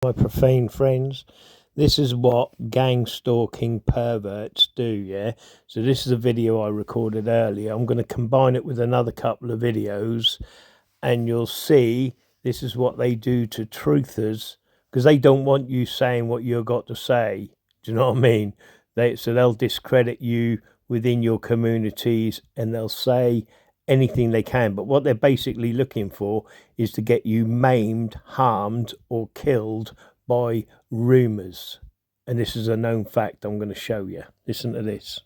My profane friends, this is what gang stalking perverts do, yeah? So this is a video I recorded earlier. I'm going to combine it with another couple of videos and you'll see this is what they do to truthers, because they don't want you saying what you've got to say. Do you know what I mean? So they'll discredit you within your communities and they'll say anything they can, but what they're basically looking for is to get you maimed, harmed or killed by rumours. And this is a known fact I'm going to show you. Listen to this.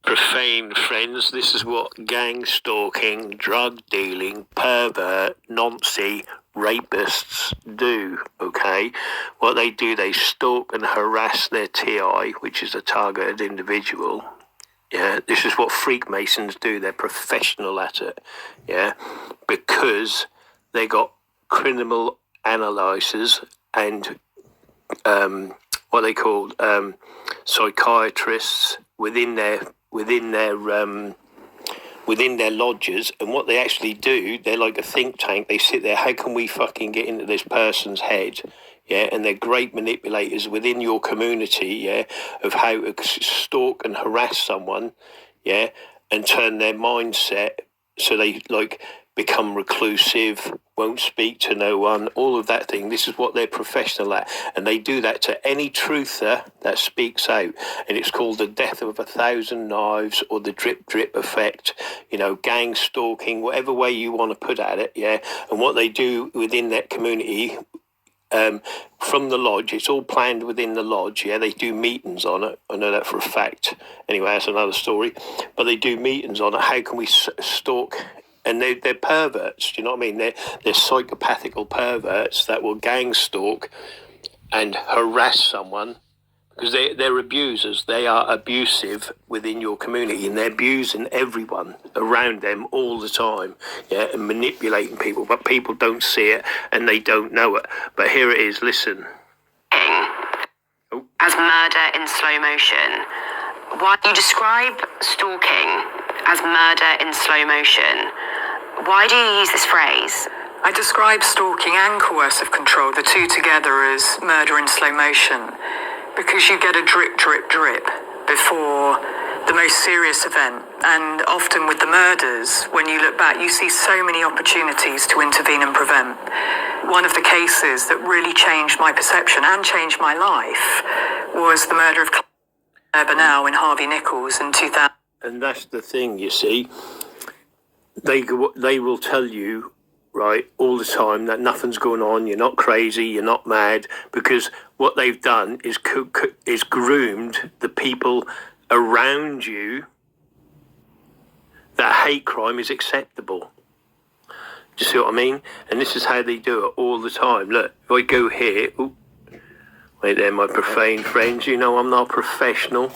Profane friends, this is what gang stalking, drug dealing, pervert, Nazi, rapists do, okay? What they do, they stalk and harass their TI, which is a targeted individual. Yeah, this is what Freakmasons do. They're professional at it, yeah, because they got criminal analyzers and what they call psychiatrists within their lodges, and what they actually do, they're like a think tank. They sit there, how can we fucking get into this person's head? Yeah, and they're great manipulators within your community, yeah, of how to stalk and harass someone, yeah, and turn their mindset so they like become reclusive, won't speak to no one, all of that thing. This is what they're professional at, and they do that to any truther that speaks out, and it's called the death of 1,000 knives or the drip drip effect, you know, gang stalking, whatever way you want to put at it, yeah. And what they do within that community, from the lodge, it's all planned within the lodge, yeah, they do meetings on it. I know that for a fact. Anyway, that's another story, but they do meetings on it. How can we stalk? And they're perverts, do you know what I mean? They're psychopathical perverts that will gang stalk and harass someone, because they're abusers. They are abusive within your community, and they're abusing everyone around them all the time, yeah, and manipulating people, but people don't see it and they don't know it. But here it is, listen. As murder in slow motion. Why you describe stalking as murder in slow motion? Why do you use this phrase? I describe stalking and coercive control, the two together, as murder in slow motion, because you get a drip, drip, drip before the most serious event. And often with the murders, when you look back, you see so many opportunities to intervene and prevent. One of the cases that really changed my perception and changed my life was the murder of Bernal in Harvey Nichols in 2000. And that's the thing, you see. They will tell you, right, all the time that nothing's going on, you're not crazy, you're not mad, because what they've done is groomed the people around you that hate crime is acceptable. Do you see what I mean? And this is how they do it all the time. Look, if I go here, ooh, wait there, my profane friends, you know I'm not a professional,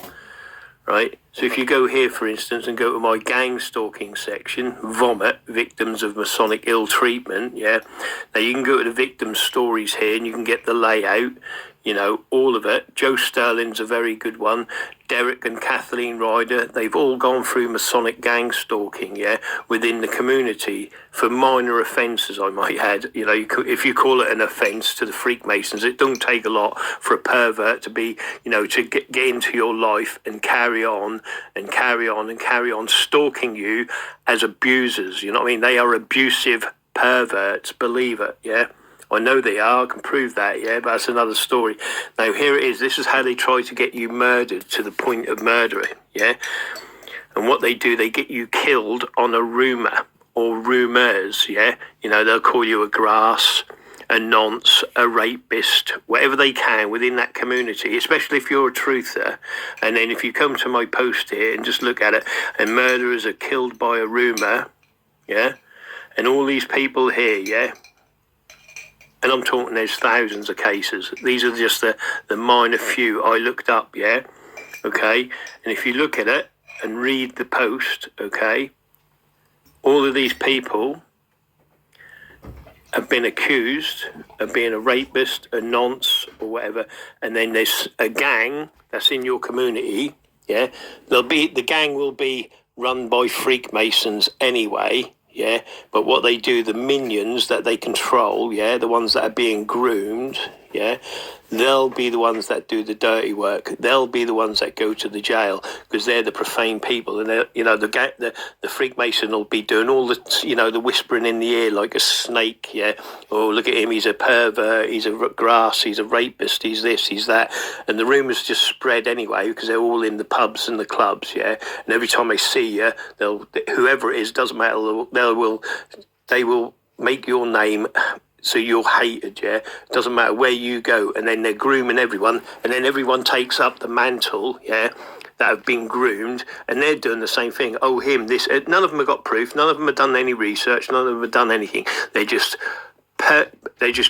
right? So if you go here, for instance, and go to my gang stalking section, V.O.M.I.T, victims of Masonic ill treatment, yeah. Now you can go to the victim stories here and you can get the layout, you know, all of it. Joe Stirlings a very good one. Derek and Kathleen Ryder, they've all gone through Masonic gang stalking, yeah, within the community for minor offences, I might add. You know, if you call it an offence to the Freakmasons, it don't take a lot for a pervert to be, you know, to get into your life and carry on and carry on and carry on stalking you as abusers. You know what I mean? They are abusive perverts, believe it, yeah. I know they are, I can prove that, yeah, but that's another story. Now, here it is. This is how they try to get you murdered to the point of murdering, yeah? And what they do, they get you killed on a rumour or rumours, yeah? You know, they'll call you a grass, a nonce, a rapist, whatever they can within that community, especially if you're a truther. And then if you come to my post here and just look at it, and murderers are killed by a rumour, yeah? And all these people here, yeah? And I'm talking there's thousands of cases. These are just the minor few I looked up, yeah? Okay? And if you look at it and read the post, okay, all of these people have been accused of being a rapist, a nonce, or whatever. And then there's a gang that's in your community, yeah? The gang will be run by Freakmasons anyway, yeah, but what they do, the minions that they control, yeah, the ones that are being groomed, yeah, they'll be the ones that do the dirty work. They'll be the ones that go to the jail because they're the profane people. And the Freakmason will be doing all the the whispering in the ear like a snake. Yeah, oh look at him, he's a pervert, he's a grass, he's a rapist, he's this, he's that, and the rumours just spread anyway because they're all in the pubs and the clubs. Yeah, and every time they see you, whoever it is, doesn't matter. They will make your name so you're hated, yeah? Doesn't matter where you go, and then they're grooming everyone, and then everyone takes up the mantle, yeah, that have been groomed, and they're doing the same thing. Oh, him, this. None of them have got proof, none of them have done any research, none of them have done anything. They just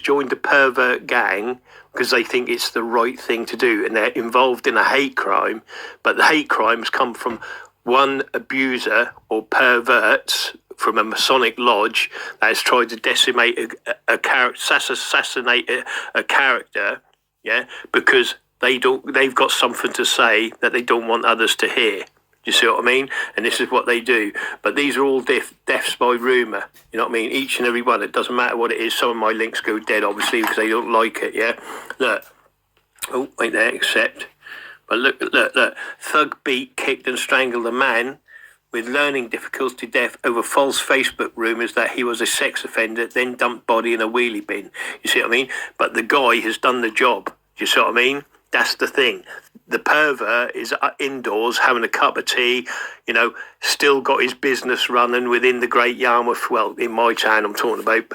joined the pervert gang because they think it's the right thing to do, and they're involved in a hate crime, but the hate crimes come from one abuser or perverts from a Masonic lodge that has tried to decimate a character, assassinate a character, yeah, because they've got something to say that they don't want others to hear. Do you see what I mean? And this is what they do. But these are all deaths by rumour. You know what I mean? Each and every one. It doesn't matter what it is. Some of my links go dead, obviously, because they don't like it, yeah? Look. Oh, wait there, accept. But look. Thug beat, kicked and strangled a man with learning difficulties to death over false Facebook rumours that he was a sex offender, then dumped body in a wheelie bin. You see what I mean? But the guy has done the job. Do you see what I mean? That's the thing. The pervert is indoors having a cup of tea, still got his business running within the Great Yarmouth, well, in my town I'm talking about,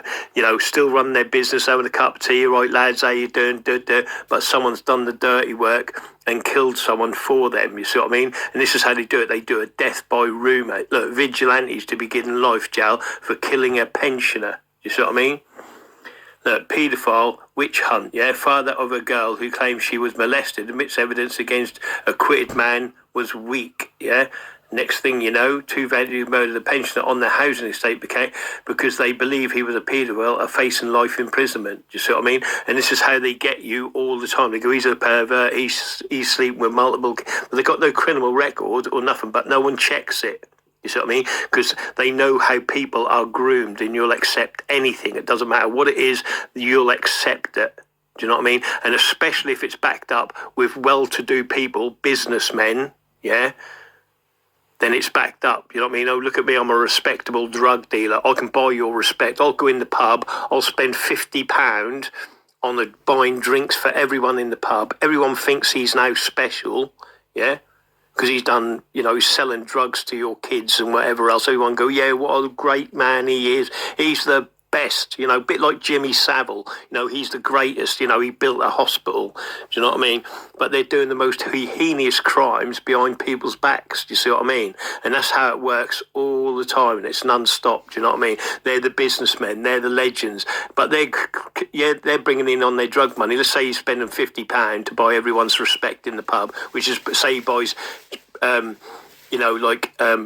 still running their business, having a cup of tea, all right, lads, how you doing? But someone's done the dirty work and killed someone for them, you see what I mean? And this is how they do it. They do a death by rumour. Look, vigilantes to be given life jail for killing a pensioner. You see what I mean? Look, paedophile, witch hunt, yeah? Father of a girl who claims she was molested admits evidence against acquitted man was weak, yeah? Next thing you know, two men who murdered a pensioner on their housing estate became, because they believe he was a paedophile, are facing life imprisonment. Do you see what I mean? And this is how they get you all the time. They go, he's a pervert, he's sleeping with multiple... But they've got no criminal record or nothing, but no one checks it. You see what I mean? Because they know how people are groomed and you'll accept anything. It doesn't matter what it is, you'll accept it. Do you know what I mean? And especially if it's backed up with well-to-do people, businessmen, yeah, then it's backed up. You know what I mean? Oh, look at me, I'm a respectable drug dealer. I can buy your respect. I'll go in the pub, I'll spend £50 on buying drinks for everyone in the pub. Everyone thinks he's now special, yeah? Because he's done, he's selling drugs to your kids and whatever else. Everyone go, yeah, what a great man he is. He's the best, a bit like Jimmy Savile. He's the greatest. He built a hospital. Do you know what I mean? But they're doing the most heinous crimes behind people's backs. Do you see what I mean? And that's how it works all the time. And it's non-stop. Do you know what I mean? They're the businessmen. They're the legends. But they're bringing in on their drug money. Let's say he's spending £50 to buy everyone's respect in the pub, which is, say he buys...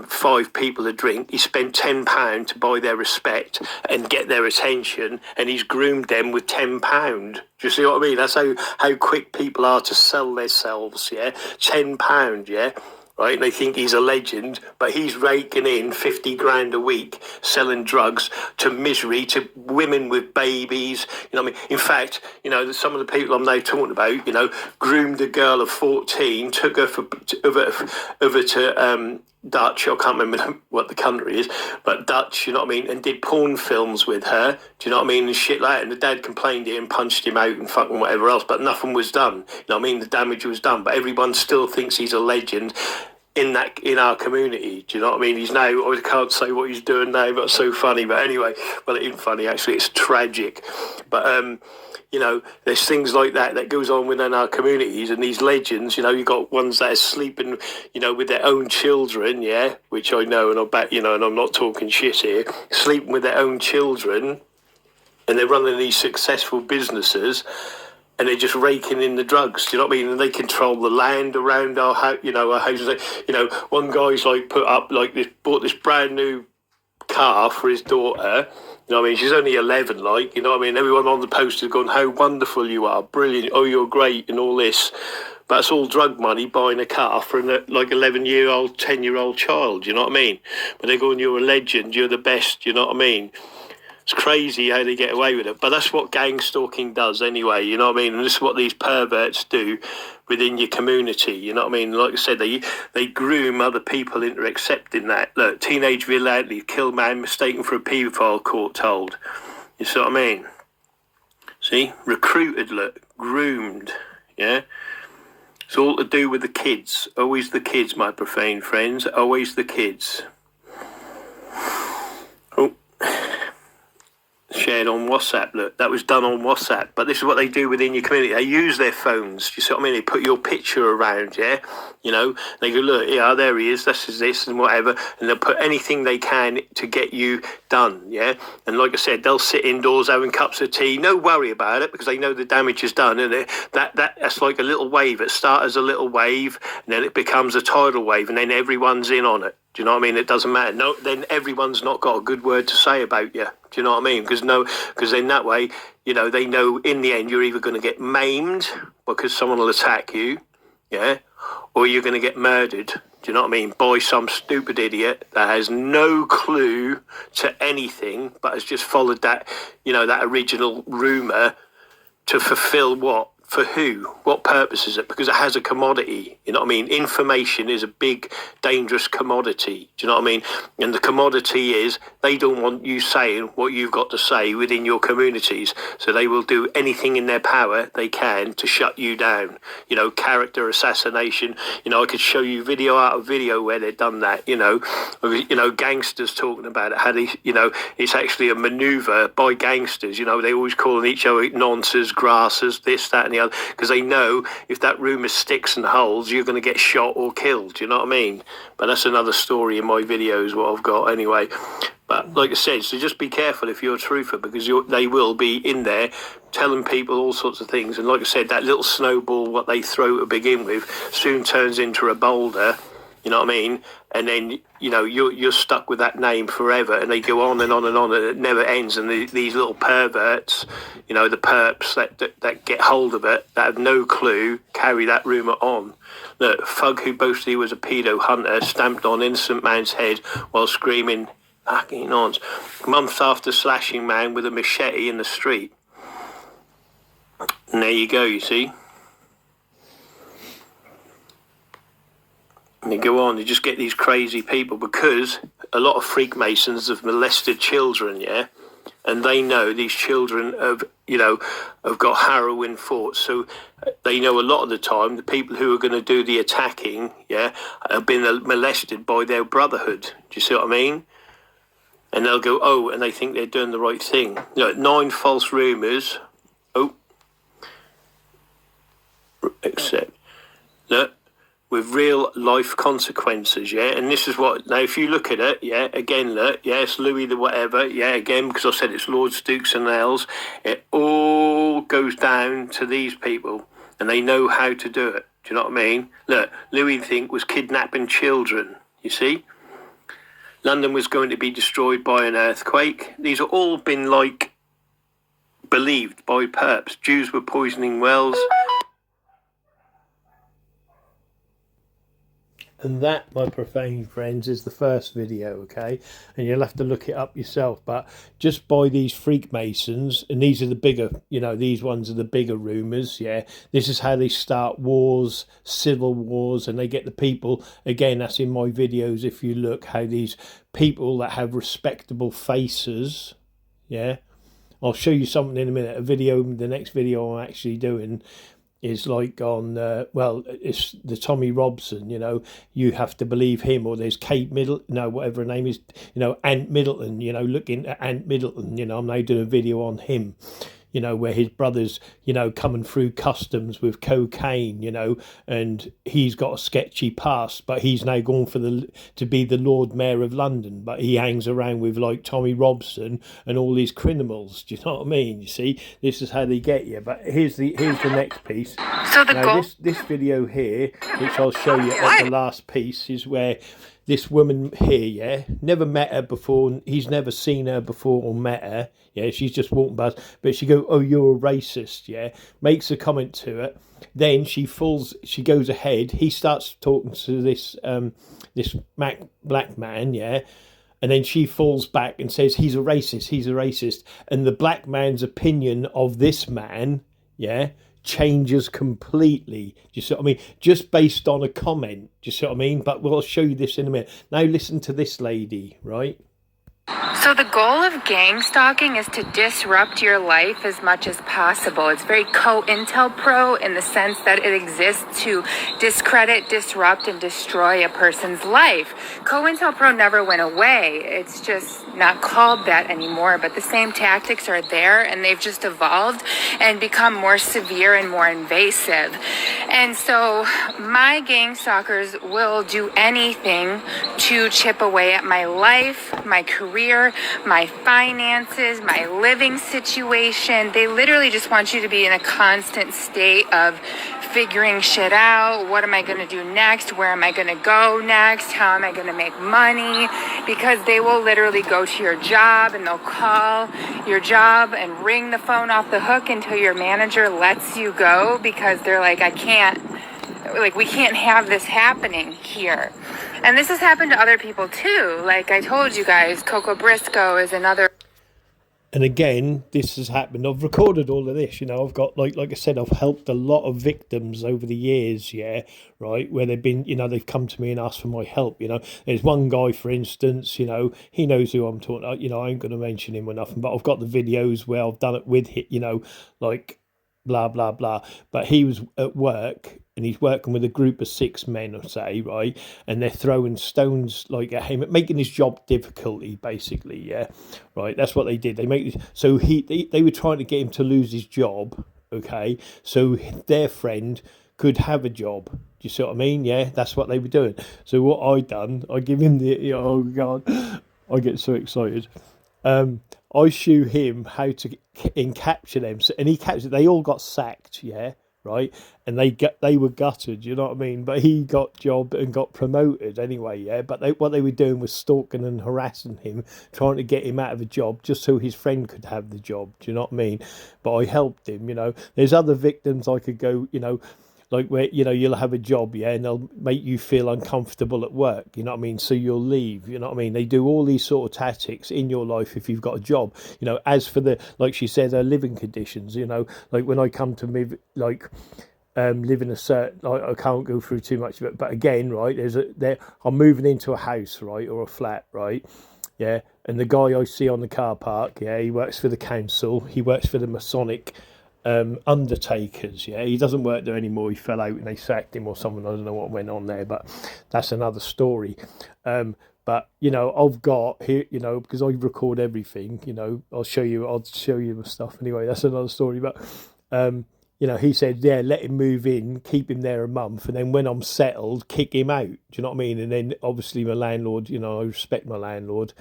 5 people a drink. He spent £10 to buy their respect and get their attention, and he's groomed them with £10. Do you see what I mean? That's how quick people are to sell themselves, yeah? £10, yeah? Right? They think he's a legend, but he's raking in 50 grand a week selling drugs to misery, to women with babies. You know what I mean? In fact, some of the people I'm now talking about, groomed a girl of 14, took her over to Dutch, I can't remember what the country is, but Dutch, you know what I mean, and did porn films with her, do you know what I mean, and shit like that, and the dad complained to him, punched him out and fucking whatever else, but nothing was done, you know what I mean, the damage was done, but everyone still thinks he's a legend in our community, do you know what I mean? He's now, I can't say what he's doing now, but it's so funny, but anyway, well, it isn't funny, actually, it's tragic, but, there's things like that goes on within our communities, and these legends, you've got ones that are sleeping, with their own children, yeah, which I know, and I bet, and I'm not talking shit here, sleeping with their own children, and they're running these successful businesses, and they're just raking in the drugs, do you know what I mean? And they control the land around our houses. One guy's bought this brand new car for his daughter. You know what I mean? She's only 11, you know what I mean? Everyone on the poster is going, how wonderful you are, brilliant, oh, you're great, and all this. But it's all drug money, buying a car for an 11-year-old, 10-year-old child, you know what I mean? But they're going, you're a legend, you're the best, you know what I mean? It's crazy how they get away with it, but that's what gang stalking does anyway, you know what I mean? And this is what these perverts do within your community, you know what I mean? Like I said, they groom other people into accepting that. Look, teenage vigilante, kill man mistaken for a paedophile, court told. You see what I mean? See? Recruited, look, groomed, yeah? It's all to do with the kids. Always the kids, my profane friends, always the kids. Oh. Shared on WhatsApp, look, that was done on WhatsApp, but this is what they do within your community. They use their phones, you see what I mean? They put your picture around, yeah, you know, they go, look, yeah, there he is, this is this and whatever, and they'll put anything they can to get you done, yeah, and like I said, they'll sit indoors having cups of tea, no worry about it, because they know the damage is done, and that's like a little wave. It starts as a little wave, and then it becomes a tidal wave, and then everyone's in on it. Do you know what I mean? It doesn't matter. No, then everyone's not got a good word to say about you. Do you know what I mean? Because then that way, you know, they know in the end you're either going to get maimed because someone will attack you, yeah, or you're going to get murdered. Do you know what I mean? By some stupid idiot that has no clue to anything, but has just followed that, you know, that original rumour to fulfil what? For who? What purpose is it? Because it has a commodity. You know what I mean? Information is a big, dangerous commodity. Do you know what I mean? And the commodity is they don't want you saying what you've got to say within your communities. So they will do anything in their power they can to shut you down. You know, character assassination. You know, I could show you video out of video where they've done that. You know, gangsters talking about it. How they, you know, it's actually a manoeuvre by gangsters. You know, they always calling each other nonces, grassers, this, that, and the other, because they know if that rumour sticks and holds, you're going to get shot or killed. Do you know what I mean? But that's another story in my videos, what I've got anyway. But like I said, so just be careful if you're a truther, because they will be in there telling people all sorts of things. And like I said, that little snowball, what they throw to begin with, soon turns into a boulder. You know what I mean? And then, you know, you're stuck with that name forever, and they go on and on and on, and it never ends. And these little perverts, you know, the perps that get hold of it, that have no clue, carry that rumour on. Look, thug who boasted he was a pedo hunter stamped on innocent man's head while screaming, fucking nonce, months after slashing man with a machete in the street. And there you go, you see. And they go on, they just get these crazy people, because a lot of Freakmasons have molested children, yeah? And they know these children have got harrowing thoughts. So they know a lot of the time the people who are going to do the attacking, yeah, have been molested by their brotherhood. Do you see what I mean? And they'll go, oh, and they think they're doing the right thing. You know, 9 false rumours. Oh. Except, look. With real life consequences, yeah? And this is what, now if you look at it, yeah, again, look, yeah, it's Louis the whatever, yeah, again, because I said it's Lords, Dukes and Earls, it all goes down to these people, and they know how to do it. Do you know what I mean? Look, Louis, think, was kidnapping children, you see? London was going to be destroyed by an earthquake. These have all been, like, believed by perps. Jews were poisoning wells. And that, my profane friends, is the first video, okay? And you'll have to look it up yourself. But just by these Freakmasons, and these are the bigger, you know, these ones are the bigger rumours, yeah? This is how they start wars, civil wars, and they get the people, again, that's in my videos, if you look, how these people that have respectable faces, yeah? I'll show you something in a minute. A video, the next video I'm actually doing is like on, it's the Tommy Robson, you know, you have to believe him, or there's Kate Middleton, no, whatever her name is, you know, Ant Middleton, you know, look into Ant Middleton, you know, I'm now doing a video on him, you know, where his brother's, you know, coming through customs with cocaine, you know, and he's got a sketchy past, but he's now gone to be the Lord Mayor of London, but he hangs around with like Tommy Robson and all these criminals. Do you know what I mean? You see, this is how they get you. But here's the next piece. So now, this video here, which I'll show you at the last piece, is where this woman here, yeah, never met her before, he's never seen her before or met her, yeah, she's just walking past, but she go, oh, you're a racist, yeah, makes a comment to it, then she goes ahead, he starts talking to this black man, yeah, And then she falls back and says, he's a racist. And the black man's opinion of this man, yeah, changes completely. Do you see what I mean? Just based on a comment. Do you see what I mean? But we'll show you this in a minute. Now listen to this lady, right? So the goal of gang stalking is to disrupt your life as much as possible. It's very COINTELPRO in the sense that it exists to discredit, disrupt, and destroy a person's life. COINTELPRO never went away. It's just not called that anymore, but the same tactics are there, and they've just evolved and become more severe and more invasive. And so my gang stalkers will do anything to chip away at my life, my career, my finances, my living situation. They literally just want you to be in a constant state of figuring shit out. What am I going to do next? Where am I going to go next? How am I going to make money? Because they will literally go to your job and they'll call your job and ring the phone off the hook until your manager lets you go, because they're like, we can't have this happening here. And this has happened to other people too. Like I told you guys, Coco Briscoe is another. And again, this has happened. I've recorded all of this, I've got, like I said, I've helped a lot of victims over the years, yeah, right, where they've been, they've come to me and asked for my help, There's one guy, for instance, he knows who I'm talking about, I ain't going to mention him or nothing, but I've got the videos where I've done it with him, like blah, blah, blah. But he was at work and he's working with a group of 6 men, or say, right, and they're throwing stones like at him, making his job difficulty, basically, yeah, right. That's what they did. They were trying to get him to lose his job, okay, so their friend could have a job. Do you see what I mean? Yeah, that's what they were doing. So what I done, I give him oh god, I get so excited. I show him how to capture them, and he captured. They all got sacked, yeah, right, and they were gutted. You know what I mean? But he got job and got promoted anyway, yeah. But what they were doing was stalking and harassing him, trying to get him out of a job just so his friend could have the job. Do you know what I mean? But I helped him. There's other victims I could go, like where, you'll have a job, yeah, and they'll make you feel uncomfortable at work, you know what I mean? So you'll leave, you know what I mean? They do all these sort of tactics in your life if you've got a job. As for like she said, her living conditions, like when I come to me, like, live in a certain, I can't go through too much of it, but again, right, I'm moving into a house, right, or a flat, right, yeah, and the guy I see on the car park, yeah, he works for the council, he works for the Masonic undertakers, yeah, he doesn't work there anymore. He fell out and they sacked him or something. I don't know what went on there, but that's another story. But I've got here, because I record everything, I'll show you the stuff anyway. That's another story. But he said, yeah, let him move in, keep him there a month, and then when I'm settled, kick him out. Do you know what I mean? And then obviously my landlord, I respect my landlord.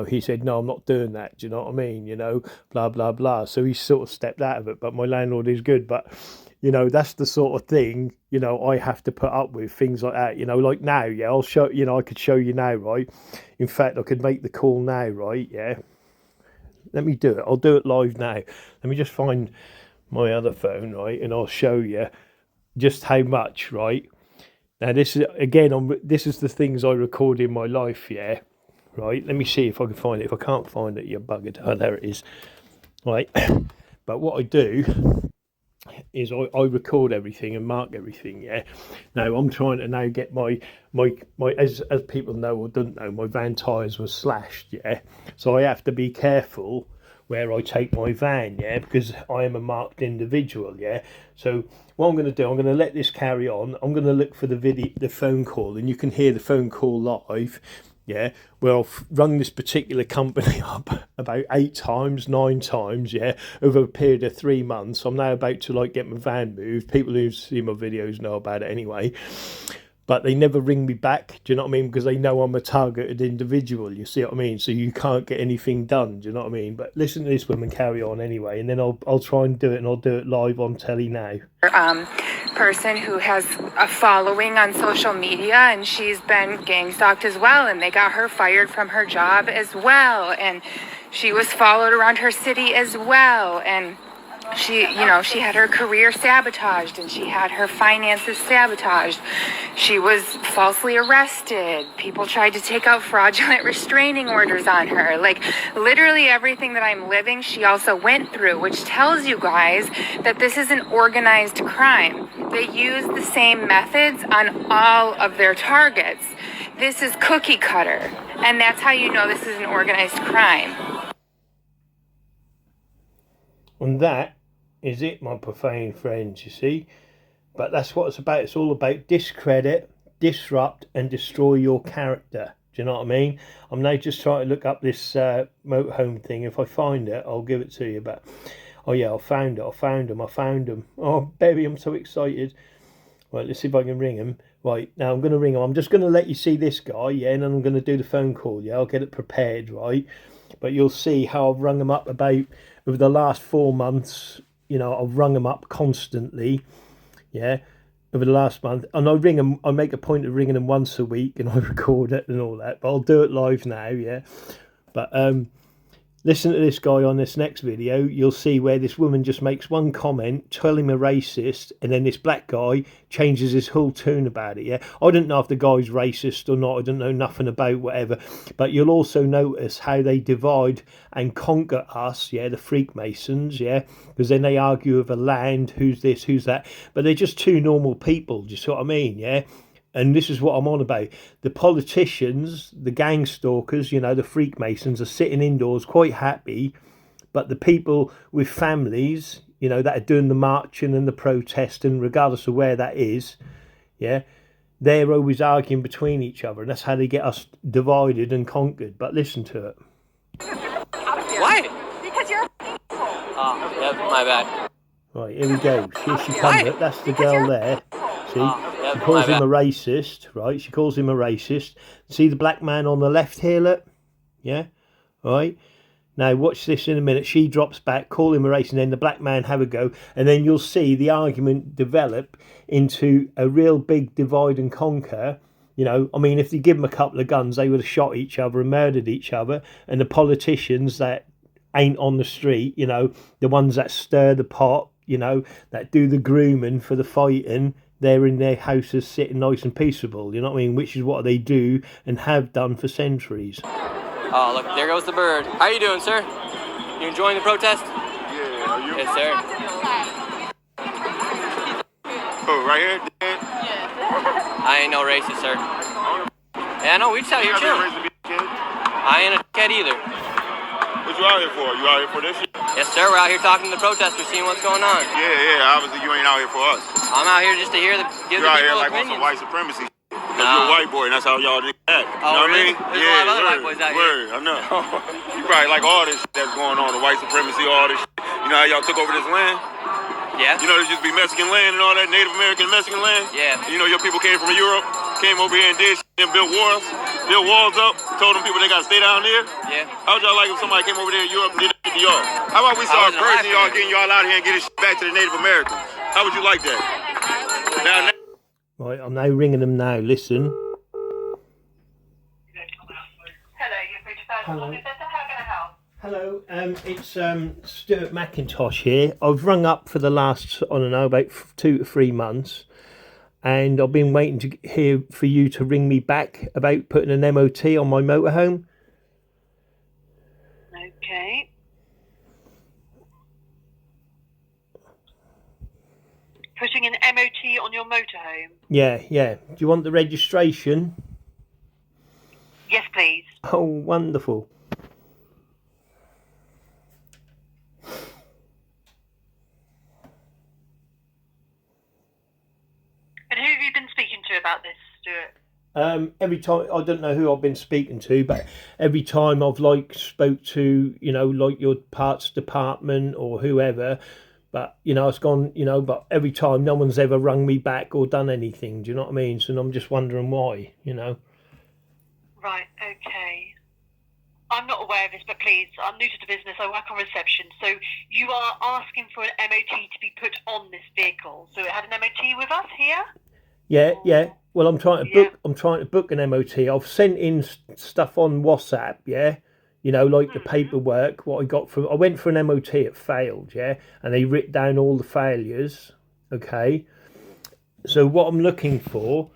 He said, no, I'm not doing that. Do you know what I mean? Blah, blah, blah. So he sort of stepped out of it. But my landlord is good. But, that's the sort of thing, I have to put up with, things like that. Like now, yeah, I'll show, I could show you now, right? In fact, I could make the call now, right? Yeah. Let me do it. I'll do it live now. Let me just find my other phone, right? And I'll show you just how much, right? Now, this is, again, this is the things I record in my life, yeah? Right, let me see if I can find it. If I can't find it, you're buggered. Oh, there it is. Right, but what I do is I record everything and mark everything. Yeah. Now I'm trying to now get my as people know or don't know, my van tyres were slashed. Yeah, so I have to be careful where I take my van. Yeah, because I am a marked individual. Yeah. So what I'm going to do, I'm going to let this carry on. I'm going to look for the phone call, and you can hear the phone call live. Yeah, well, I've rung this particular company up about 8 times, 9 times, yeah, over a period of 3 months. I'm now about to get my van moved. People who see my videos know about it anyway. But they never ring me back, do you know what I mean? Because they know I'm a targeted individual, you see what I mean? So you can't get anything done, do you know what I mean? But listen to this woman carry on anyway, and then I'll try and do it, and I'll do it live on telly now. Person who has a following on social media, and she's been gang stalked as well, and they got her fired from her job as well, and she was followed around her city as well, and she had her career sabotaged and she had her finances sabotaged. She was falsely arrested. People tried to take out fraudulent restraining orders on her. Like, literally everything that I'm living, she also went through, which tells you guys that this is an organized crime. They use the same methods on all of their targets. This is cookie cutter, and that's how you know this is an organized crime. And that is it, my profane friends, you see. But that's what it's about. It's all about discredit, disrupt, and destroy your character. Do you know what I mean? I'm now just trying to look up this motorhome thing. If I find it, I'll give it to you. But, oh yeah, I found them. Oh, baby, I'm so excited. Right, let's see if I can ring him. Right, now I'm going to ring him. I'm just going to let you see this guy, yeah, and then I'm going to do the phone call, yeah. I'll get it prepared, right? But you'll see how I've rung him up about, over the last 4 months, you know, I've rung him up constantly, yeah, over the last month. And I make a point of ringing him once a week, and I record it and all that. But I'll do it live now, yeah. But, listen to this guy on this next video. You'll see where this woman just makes one comment, tell him a racist, and then this black guy changes his whole tune about it, yeah? I don't know if the guy's racist or not. I don't know nothing about whatever. But you'll also notice how they divide and conquer us, yeah, the Freakmasons, yeah? Because then they argue over land, who's this, who's that. But they're just two normal people, do you see what I mean, yeah? And this is what I'm on about. The politicians, the gang stalkers, you know, the Freakmasons are sitting indoors quite happy. But the people with families, you know, that are doing the marching and the protesting, regardless of where that is, yeah, they're always arguing between each other. And that's how they get us divided and conquered. But listen to it. Why? Because you're a Oh, yep, my bad. Right, here we go. Here she comes. That's the girl there. See? She calls him a racist, right? She calls him a racist. See the black man on the left here, look? Yeah? Right? Now, watch this in a minute. She drops back, call him a racist, and then the black man have a go. And then you'll see the argument develop into a real big divide and conquer. You know, I mean, if you give them a couple of guns, they would have shot each other and murdered each other. And the politicians that ain't on the street, you know, the ones that stir the pot, you know, that do the grooming for the fighting, they're in their houses sitting nice and peaceable, you know what I mean? Which is what they do and have done for centuries. Oh, look, there goes the bird. How you doing, sir? You enjoying the protest? Yeah, are you? Yes, sir. Oh, right here? I ain't no racist, sir. Yeah, no, we just out here too. I ain't a kid either. What you out here for? You out here for this shit? Yes, sir, we're out here talking to the protesters, seeing what's going on. Yeah, obviously you ain't out here for us. I'm out here just to hear give You're the out here people like on opinions. some white supremacy. Because you're a white boy and that's how y'all niggas act. You know what really? I mean? There's a lot of other white boys out here. I know. You probably like all this shit that's going on, the white supremacy, all this shit. You know how y'all took over this land? Yeah. You know, there used to be Mexican land and all that, Native American Mexican land? Yeah. You know, your people came from Europe, came over here and did shit and built walls up, told them people they got to stay down there. Yeah. How would y'all like if somebody came over there in Europe and did that to y'all? How about we start purging y'all, getting y'all out of here and get this shit back to the Native Americans? How would you like that? Right, I'm now ringing them now, listen. Hello, you're free to phone. Hello. How can I help? Hello, it's Stuart McIntosh here. I've rung up for the last, I don't know, about 2 to 3 months, and I've been waiting to hear for you to ring me back about putting an MOT on my motorhome. Okay. Putting an MOT on your motorhome? Yeah. Do you want the registration? Yes, please. Oh, wonderful. And who have you been speaking to about this, Stuart? Every time, I don't know who I've been speaking to, but every time I've spoke to, you know, like your parts department or whoever, but, you know, it's gone, you know, but every time no one's ever rung me back or done anything, do you know what I mean? So I'm just wondering why, you know. Right, okay. I'm not aware of this, but please, I'm new to the business. I work on reception. So you are asking for an MOT to be put on this vehicle. So it had an MOT with us here? Yeah. Well, I'm trying to book an MOT. I've sent in stuff on WhatsApp, yeah, you know, like the paperwork, what I got from, I went for an MOT, it failed, yeah, and they writ down all the failures, okay. So what I'm looking for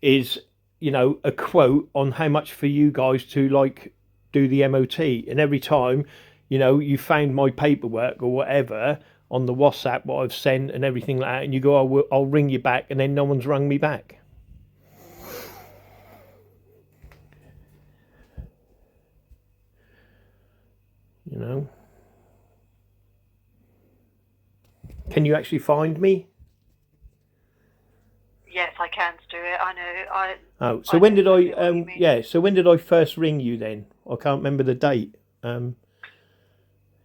is, you know, a quote on how much for you guys to, like, do the MOT. And every time, you know, you found my paperwork or whatever on the WhatsApp, what I've sent and everything like that, and you go, I'll ring you back, and then no one's rung me back. You know? Can you actually find me? Yes, I can do it. I know. Oh, so when did I? So when did I first ring you then? I can't remember the date. 3rd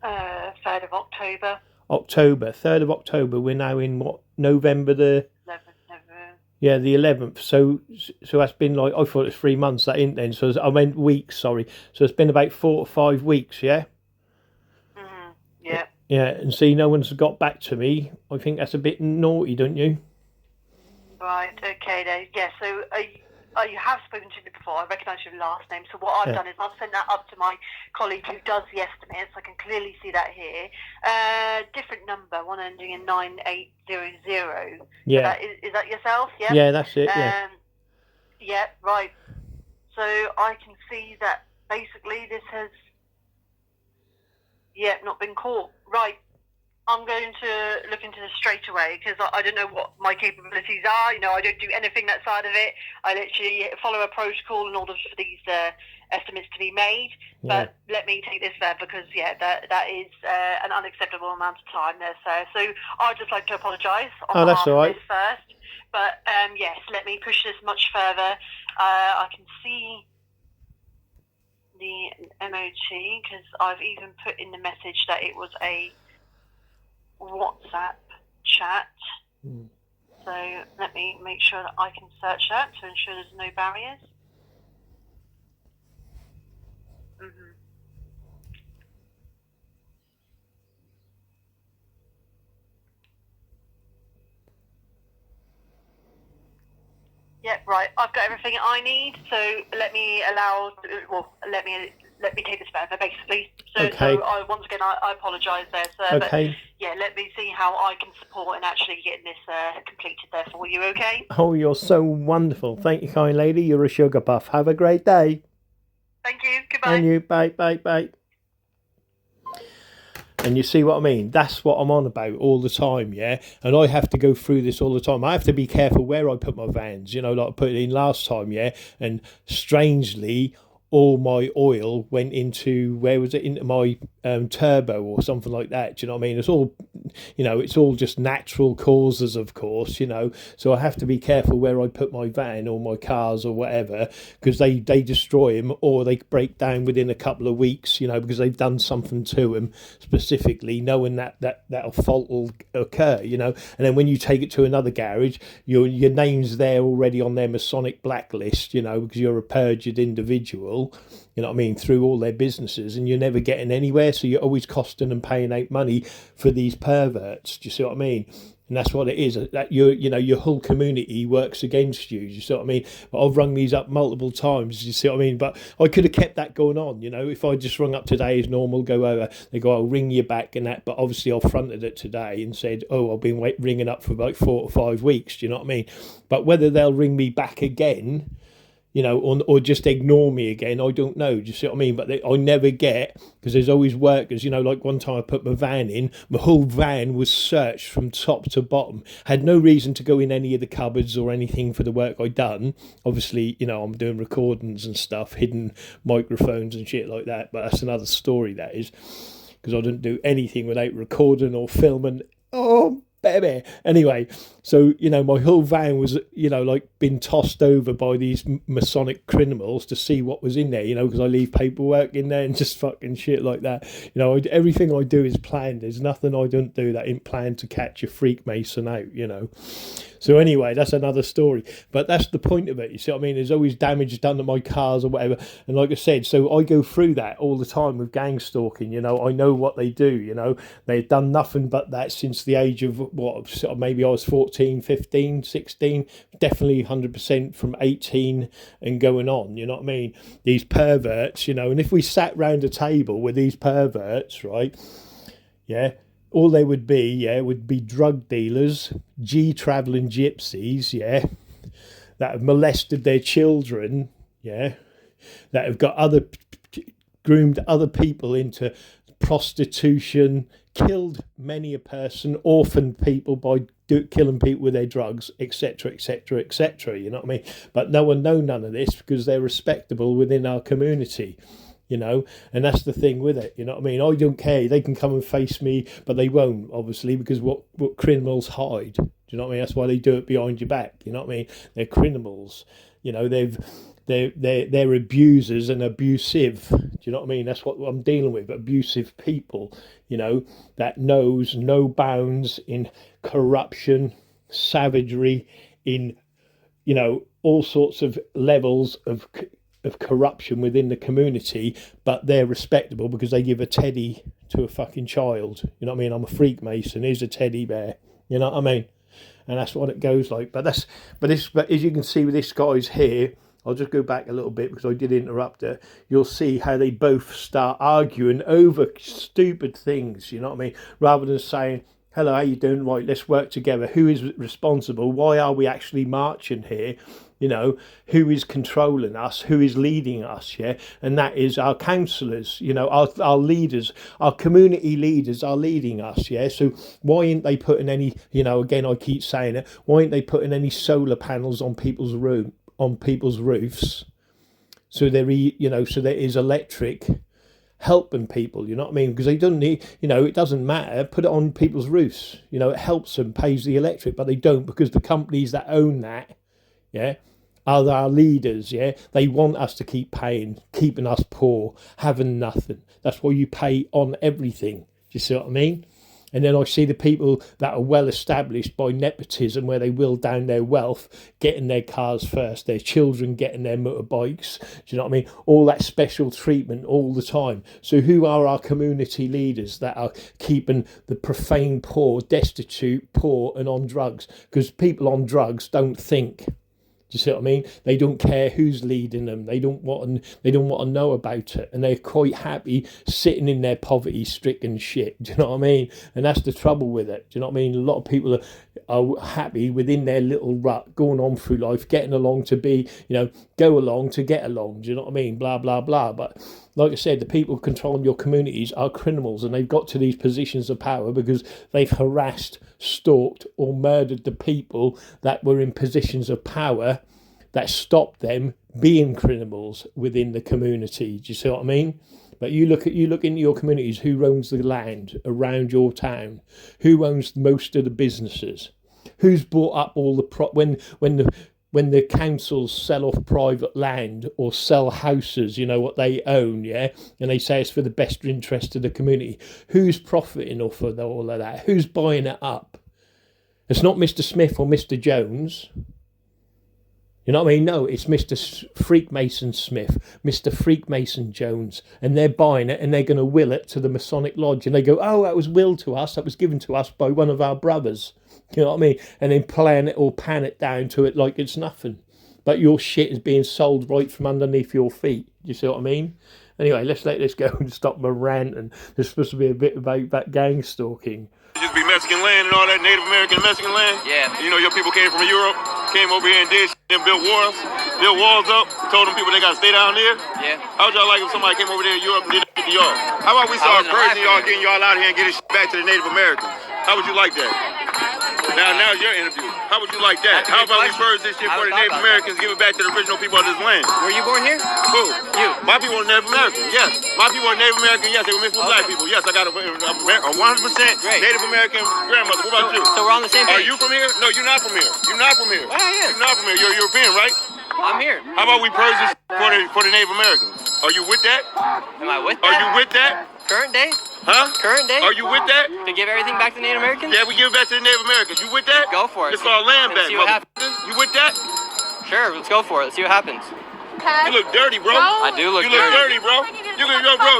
of October. October, 3rd of October. We're now in what? November the. 11th. Yeah, the 11th. So that's been like, I thought it was 3 months. That ain't then. So I meant weeks. Sorry. So it's been about 4 or 5 weeks. Yeah. Yeah. Yeah, and see, no one's got back to me. I think that's a bit naughty, don't you? Right, okay then. Yeah, so you have spoken to me before. I recognise your last name. So what I've done is I've sent that up to my colleague who does the estimates. I can clearly see that here. Different number, one ending in 9800. Yeah. Is that yourself? Yeah. Yeah, that's it. Yeah. Yeah, right. So I can see that basically this has not been caught. Right. I'm going to look into this straight away because I don't know what my capabilities are. You know, I don't do anything that side of it. I literally follow a protocol in order for these estimates to be made. Yeah. But let me take this there because, that is an unacceptable amount of time there, sir. So I'd just like to apologise on behalf of this first. But, yes, let me push this much further. I can see the MOT because I've even put in the message that it was a WhatsApp chat. So let me make sure that I can search that to ensure there's no barriers. Yeah, right. I've got everything I need. So let me take this further, basically. So, okay. So once again, I apologise there, sir. Okay. But yeah, let me see how I can support in actually getting this completed there for you, okay? Oh, you're so wonderful. Thank you, kind lady. You're a sugar puff. Have a great day. Thank you. Goodbye. And you. Bye, bye, bye. And you see what I mean? That's what I'm on about all the time, yeah? And I have to go through this all the time. I have to be careful where I put my vans, you know, like I put it in last time, yeah? And strangely, all my oil went into, where was it? Into my turbo or something like that. Do you know what I mean? It's all, you know, it's all just natural causes, of course, you know. So I have to be careful where I put my van or my cars or whatever, because they destroy them or they break down within a couple of weeks, you know, because they've done something to them specifically, knowing that a fault will occur, you know. And then when you take it to another garage, your name's there already on their Masonic blacklist, you know, because you're a perjured individual. You know what I mean, through all their businesses, and you're never getting anywhere, so you're always costing and paying out money for these perverts. Do you see what I mean? And that's what it is. That your whole community works against you. Do you see what I mean? But I've rung these up multiple times. Do you see what I mean? But I could have kept that going on. You know, if I just rung up today as normal, go over, they go, I'll ring you back and that. But obviously, I fronted it today and said, I've been ringing up for about 4 or 5 weeks. Do you know what I mean? But whether they'll ring me back again, you know, or just ignore me again, I don't know. Do you see what I mean? But I never get, because there's always workers, you know, like one time I put my van in, my whole van was searched from top to bottom. Had no reason to go in any of the cupboards or anything for the work I'd done. Obviously, you know, I'm doing recordings and stuff, hidden microphones and shit like that, but that's another story, that is, because I don't do anything without recording or filming. Oh, baby. Anyway, so, you know, my whole van was, you know, like been tossed over by these Masonic criminals to see what was in there, you know, because I leave paperwork in there and just fucking shit like that. You know, everything I do is planned. There's nothing I don't do that ain't planned to catch a Freakmason out, you know. So anyway, that's another story. But that's the point of it. You see what I mean? There's always damage done to my cars or whatever. And like I said, so I go through that all the time with gang stalking. You know, I know what they do. You know, they've done nothing but that since the age of what? Maybe I was 14, 15, 16. Definitely 100% from 18 and going on. You know what I mean? These perverts, you know. And if we sat round a table with these perverts, right? Yeah. All they would be drug dealers, travelling gypsies, that have molested their children, that have got groomed other people into prostitution, killed many a person, orphaned people by killing people with their drugs, etc., etc., etc. You know what I mean? But no one knows none of this because they're respectable within our community. You know, and that's the thing with it. You know what I mean? I don't care. They can come and face me, but they won't, obviously, because what criminals hide. Do you know what I mean? That's why they do it behind your back. You know what I mean? They're criminals. You know, they're abusers and abusive. Do you know what I mean? That's what I'm dealing with. Abusive people. You know, that knows no bounds in corruption, savagery, in, you know, all sorts of levels of corruption within the community, but they're respectable because they give a teddy to a fucking child. You know what I mean? I'm a Freakmason. Here's a teddy bear. You know what I mean? And that's what it goes like. But as you can see with this guy's here, I'll just go back a little bit because I did interrupt it. You'll see how they both start arguing over stupid things. You know what I mean? Rather than saying, hello, how you doing? Right, let's work together. Who is responsible? Why are we actually marching here? You know, who is controlling us? Who is leading us? Yeah, and that is our councillors. You know, our leaders, our community leaders are leading us. Yeah, so why ain't they putting any? You know, again, I keep saying it. Why ain't they putting any solar panels on people's roofs? So there is electric helping people. You know what I mean? Because they don't need. You know, it doesn't matter. Put it on people's roofs. You know, it helps them, pays the electric, but they don't because the companies that own that, are our leaders, They want us to keep paying, keeping us poor, having nothing. That's why you pay on everything. Do you see what I mean? And then I see the people that are well established by nepotism, where they will down their wealth, getting their cars first, their children getting their motorbikes. Do you know what I mean? All that special treatment all the time. So who are our community leaders that are keeping the profane poor, destitute, poor and on drugs? Because people on drugs don't think. Do you see what I mean? They don't care who's leading them. They don't want to know about it, and they're quite happy sitting in their poverty-stricken shit. Do you know what I mean? And that's the trouble with it. Do you know what I mean? A lot of people are happy within their little rut, going on through life, getting along to be, go along to get along. Do you know what I mean? Blah blah blah. But like I said, the people controlling your communities are criminals, and they've got to these positions of power because they've harassed, stalked, or murdered the people that were in positions of power that stopped them being criminals within the community. Do you see what I mean? But you look into your communities, who owns the land around your town? Who owns most of the businesses? Who's bought up all the when the councils sell off private land or sell houses, what they own, and they say it's for the best interest of the community. Who's profiting off of all of that? Who's buying it up? It's not Mr. Smith or Mr. Jones. You know what I mean? No, it's Mr. Freakmason Smith, Mr. Freakmason Jones, and they're buying it and they're going to will it to the Masonic Lodge. And they go, oh, that was willed to us. That was given to us by one of our brothers. You know what I mean? And then plan it or pan it down to it like it's nothing. But your shit is being sold right from underneath your feet. Do you see what I mean? Anyway, let's let this go and stop my rant. And there's supposed to be a bit about that gang stalking. It used to be Mexican land and all that, Native American Mexican land. Yeah. Your people came from Europe, came over here and did shit and built walls up, told them people they got to stay down there. Yeah. How would y'all like if somebody came over there in Europe and did that to y'all? How about we start purging y'all, getting y'all out of here and getting shit back to the Native Americans? How would you like that? Now your interview. How would you like that? How about we purge this shit for the Native Americans, give it back to the original people of this land? Were you born here? Who? You. My people are Native American, yes. My people are Native American, yes. They were mixed with black people. Yes, I got a 100% Native American grandmother. What about you? So we're on the same page. Are you from here? No, you're not from here. You're not from here. Well, yeah. You're not from here. You're European, right? I'm here. How about we purge this for the Native Americans? Are you with that? Am I with that? Are you with that? Current day? Huh? Current day? Are you with that? To give everything back to Native Americans? Yeah, we give it back to the Native Americans. You with that? Go for it. It's called land back, See what happens. motherfucker. You with that? Sure, let's go for it. Let's see what happens. You look dirty, bro. I do look dirty. You look dirty, bro.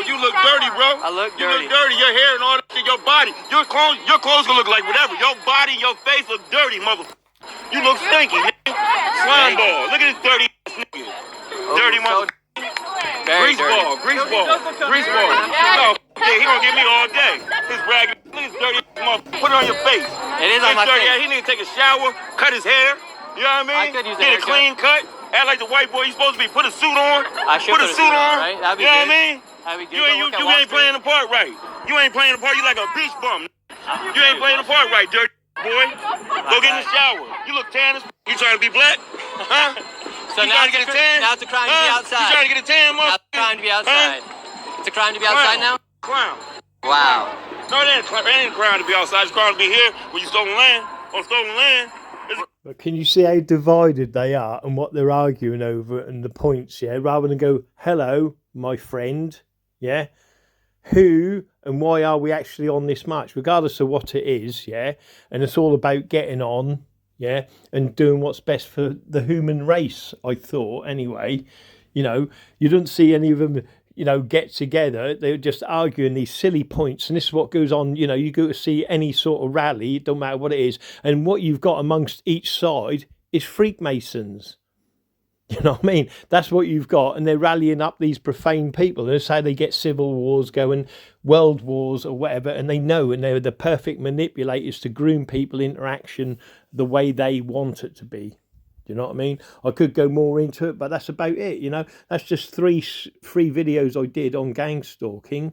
You look dirty, bro. I look dirty. You look dirty. Your hair and all that shit, your body. Your clothes gonna look like whatever. Your body, your face look dirty, motherfucker. You look stinky, nigga. Slime ball. Look at this dirty ass nigga. Dirty motherfucker. Grease ball. No, yeah, he gonna get me all day. His bragging. Look at this dirty motherfucker. Put it on your face. It is on my face. He need to take a shower, cut his hair. You know what I mean? I could use Get a clean cut. Act like the white boy you supposed to be. Put a suit on. I should put a suit on. Right? That'd be you know good. what I mean? That'd be good. You ain't playing the part right. You ain't playing the part. You like a beach bum. You ain't playing the part right, dirty boy. Go get in the shower. You look tan as You trying to be black? Huh? So you now trying to get a tan? Now it's a crime to be outside. You trying to get a tan, Now it's a crime to be outside. It's a crime to be outside now? Clown. Wow. No, it ain't a crime to be outside. It's a crime to be here when you stolen land. On stolen land. But can you see how divided they are and what they're arguing over and the points, yeah? Rather than go, hello, my friend, yeah? Who and why are we actually on this march, regardless of what it is, yeah? And it's all about getting on, yeah? And doing what's best for the human race, I thought, anyway. You know, you don't see any of them, you know, get together. They're just arguing these silly points. And this is what goes on, you know, you go to see any sort of rally, it don't matter what it is. And what you've got amongst each side is Freakmasons. You know what I mean? That's what you've got. And they're rallying up these profane people. That's how they get civil wars going, world wars or whatever. And they know, and they're the perfect manipulators to groom people into action the way they want it to be. Do you know what I mean? I could go more into it, but that's about it, you know. That's just three videos I did on gang stalking,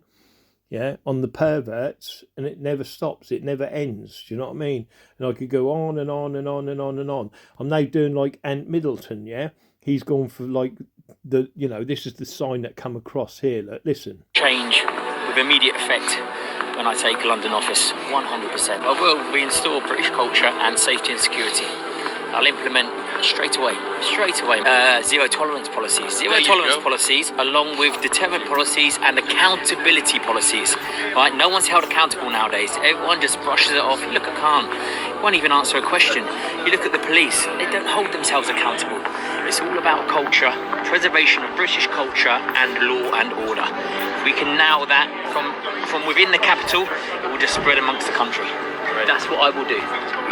yeah, on the perverts, and it never stops. It never ends. Do you know what I mean? And I could go on and on and on and on and on. I'm now doing like Ant Middleton, yeah. He's gone for like the, you know, this is the sign that come across here. Look, listen. Change with immediate effect when I take London office, 100%. I will reinstall British culture and safety and security. I'll implement straight away, zero tolerance policies. Zero tolerance policies along with deterrent policies and accountability policies. Right? No one's held accountable nowadays. Everyone just brushes it off. You look at Khan, won't even answer a question. You look at the police, they don't hold themselves accountable. It's all about culture, preservation of British culture and law and order. If we can nail that from within the capital, it will just spread amongst the country. That's what I will do.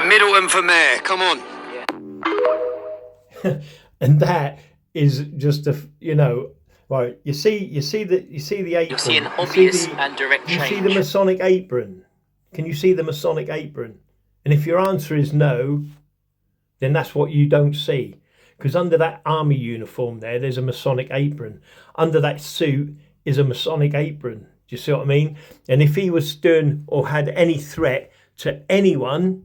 Middleton for mayor, come on. And that is just a, you know, right, you see the apron. You'll see an obvious and direct change. You see the Masonic apron. Can you see the Masonic apron? And if your answer is no, then that's what you don't see. Because under that army uniform there's a Masonic apron. Under that suit is a Masonic apron. Do you see what I mean? And if he was doing or had any threat to anyone,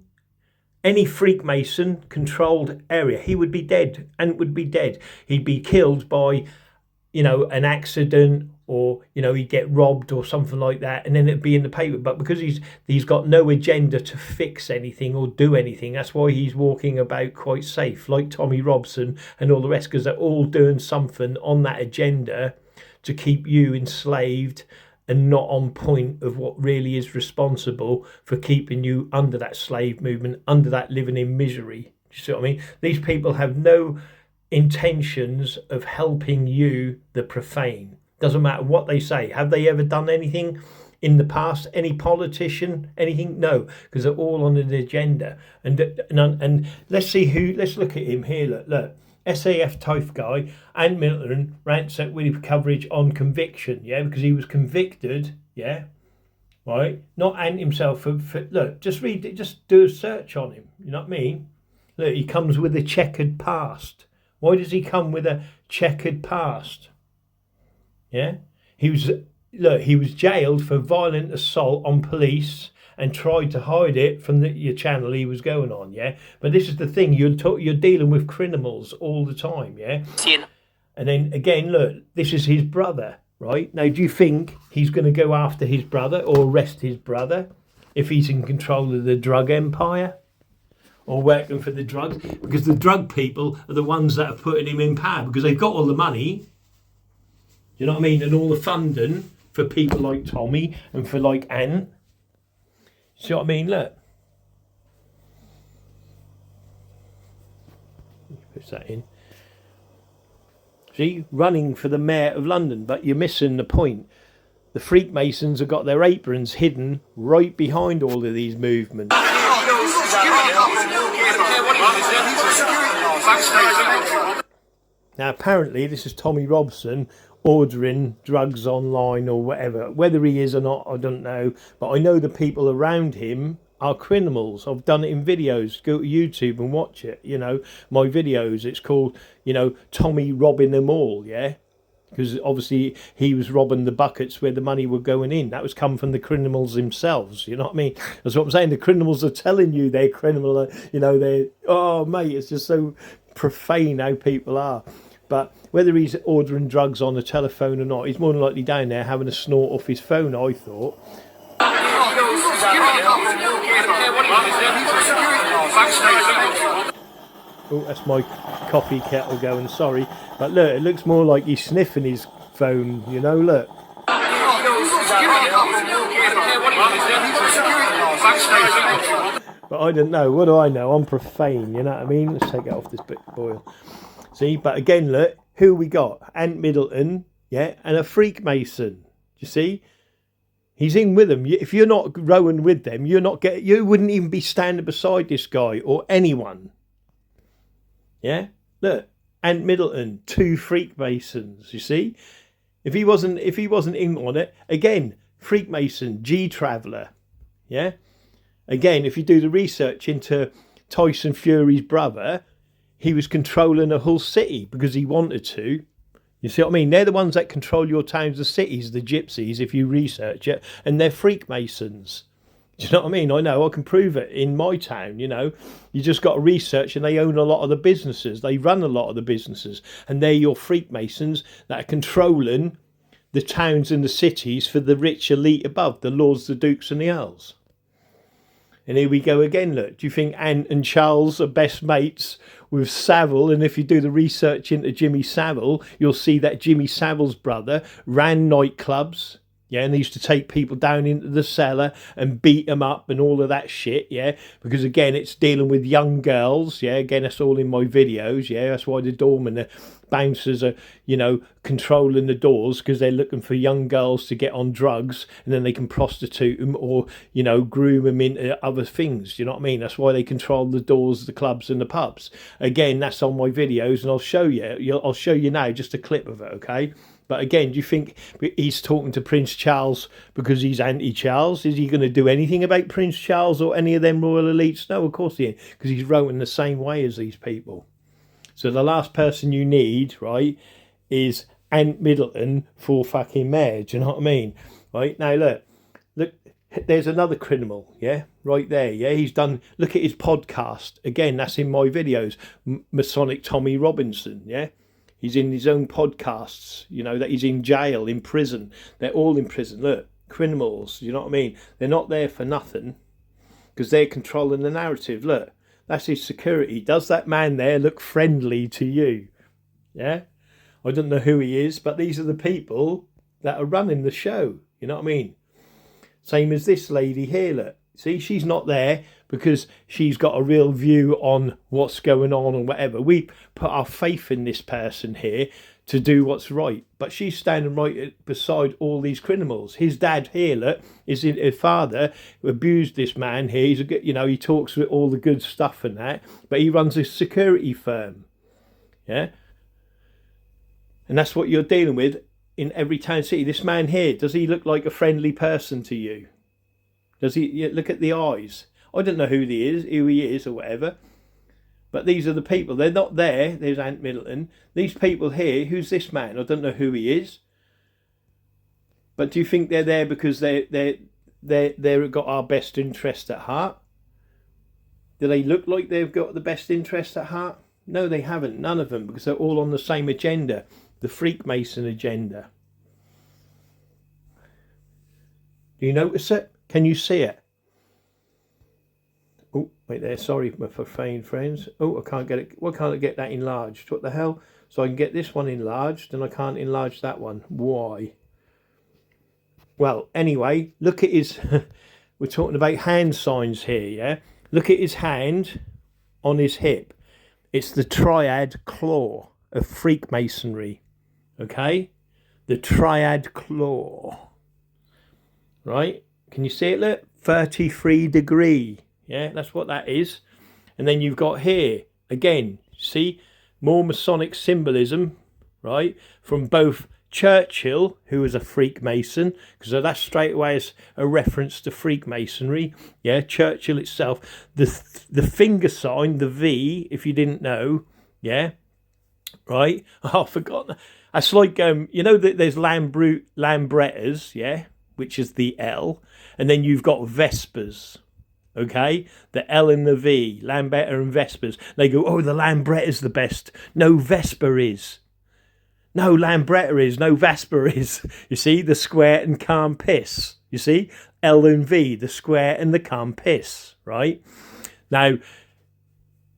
any Freakmason controlled area, he would be dead and would be dead. He'd be killed by, you know, an accident, or, you know, he'd get robbed or something like that, and then it'd be in the paper. But because he's got no agenda to fix anything or do anything, that's why he's walking about quite safe, like Tommy Robson and all the rest, because they're all doing something on that agenda to keep you enslaved and not on point of what really is responsible for keeping you under that slave movement, under that living in misery. Do you see what I mean? These people have no intentions of helping you, the profane. Doesn't matter what they say. Have they ever done anything in the past? Any politician? Anything? No, because they're all on an agenda. And let's see who. Let's look at him here. Look. SAF type guy, Ant Middleton rants out with coverage on conviction, yeah, because he was convicted, yeah, right? Not Ant himself. For look, just read it, just do a search on him. You know what I mean? Look, he comes with a checkered past. Why does he come with a checkered past? Yeah, he was jailed for violent assault on police and tried to hide it from your channel he was going on, yeah? But this is the thing, you're dealing with criminals all the time, yeah? And then, again, look, this is his brother, right? Now, do you think he's going to go after his brother or arrest his brother if he's in control of the drug empire or working for the drugs? Because the drug people are the ones that are putting him in power because they've got all the money, you know what I mean, and all the funding for people like Tommy and for like Ant. See what I mean? Look. Push that in. See, running for the mayor of London, but you're missing the point. The Freakmasons have got their aprons hidden right behind all of these movements. Now, apparently, this is Tommy Robson ordering drugs online or whatever. Whether he is or not, I don't know. But I know the people around him are criminals. I've done it in videos. Go to YouTube and watch it. You know, my videos. It's called, you know, Tommy robbing them all. Yeah. Because obviously he was robbing the buckets where the money were going in. That was come from the criminals themselves. You know what I mean? That's what I'm saying. The criminals are telling you they're criminal. You know, they're, oh, mate, it's just so profane how people are. But whether he's ordering drugs on the telephone or not, he's more than likely down there having a snort off his phone, I thought. Oh, that's my coffee kettle going, sorry. But look, it looks more like he's sniffing his phone, you know, look. But I don't know, what do I know? I'm profane, you know what I mean? Let's take it off this bit boil. See, but again, look, who we got? Ant Middleton, yeah, and a Freakmason. Do you see? He's in with them. If you're not rowing with them, you wouldn't even be standing beside this guy or anyone. Yeah, look, Ant Middleton, 2 Freakmasons. You see, if he wasn't in on it, again, Freakmason, G Traveller. Yeah, again, if you do the research into Tyson Fury's brother, he was controlling a whole city because he wanted to. You see what I mean? They're the ones that control your towns and cities, the gypsies, if you research it, and they're Freakmasons. Do you know what I mean? I know, I can prove it in my town, you know. You just got to research, and they own a lot of the businesses. They run a lot of the businesses, and they're your Freakmasons that are controlling the towns and the cities for the rich elite above, the lords, the dukes and the earls. And here we go again, look. Do you think Ant and Charles are best mates with Savile? And if you do the research into Jimmy Savile, you'll see that Jimmy Savile's brother ran nightclubs. Yeah, and they used to take people down into the cellar and beat them up and all of that shit, yeah. Because, again, it's dealing with young girls, yeah. Again, that's all in my videos, yeah. That's why the doormen, the bouncers are, you know, controlling the doors, because they're looking for young girls to get on drugs, and then they can prostitute them or, you know, groom them into other things, you know what I mean? That's why they control the doors, the clubs and the pubs. Again, that's on my videos, and I'll show you. I'll show you now just a clip of it, okay? But again, do you think he's talking to Prince Charles because he's anti-Charles? Is he going to do anything about Prince Charles or any of them royal elites? No, of course he ain't, because he's wrote in the same way as these people. So the last person you need, right, is Ant Middleton for fucking mayor. Do you know what I mean? Right, now look, there's another criminal, yeah, right there, yeah. He's done, look at his podcast. Again, that's in my videos, Masonic Tommy Robinson, yeah. He's in his own podcasts, you know, that he's in jail, in prison. They're all in prison. Look, criminals, you know what I mean? They're not there for nothing because they're controlling the narrative. Look, that's his security. Does that man there look friendly to you? Yeah? I don't know who he is, but these are the people that are running the show. You know what I mean? Same as this lady here, look. See, she's not there because she's got a real view on what's going on or whatever. We put our faith in this person here to do what's right. But she's standing right beside all these criminals. His dad here, look, is his father who abused this man here. He's a, you know, he talks with all the good stuff and that, but he runs a security firm. Yeah? And that's what you're dealing with in every town city. This man here, does he look like a friendly person to you? Does he look at the eyes? I don't know who he is or whatever. But these are the people. They're not there. There's Ant Middleton. These people here, who's this man? I don't know who he is. But do you think they're there because they've got our best interest at heart? Do they look like they've got the best interest at heart? No, they haven't. None of them, because they're all on the same agenda, the Freakmason agenda. Do you notice it? Can you see it? Oh, wait there. Sorry, my profane friends. Oh, I can't get it. Why can't I get that enlarged? What the hell? So I can get this one enlarged and I can't enlarge that one. Why? Well, anyway, look at his... We're talking about hand signs here, yeah? Look at his hand on his hip. It's the triad claw of Freakmasonry, okay? The triad claw, right? Can you see it? Look, 33 degree, yeah? That's what that is. And then you've got here, again, see, more Masonic symbolism, right? From both Churchill, who was a Freakmason, because that's straight away a reference to Freakmasonry. Yeah, Churchill itself. The finger sign, the V, if you didn't know, yeah, right? Oh, I forgot. That's like, you know that there's Lambrettas, yeah, which is the L, and then you've got Vespers. Okay, the L and the V, Lambretta and Vespers. They go, oh, the Lambretta's the best. No, Vesper is. No, Lambretta is. No, Vesper is. You see, the square and calm piss. You see, L and V, the square and the calm piss. Right now,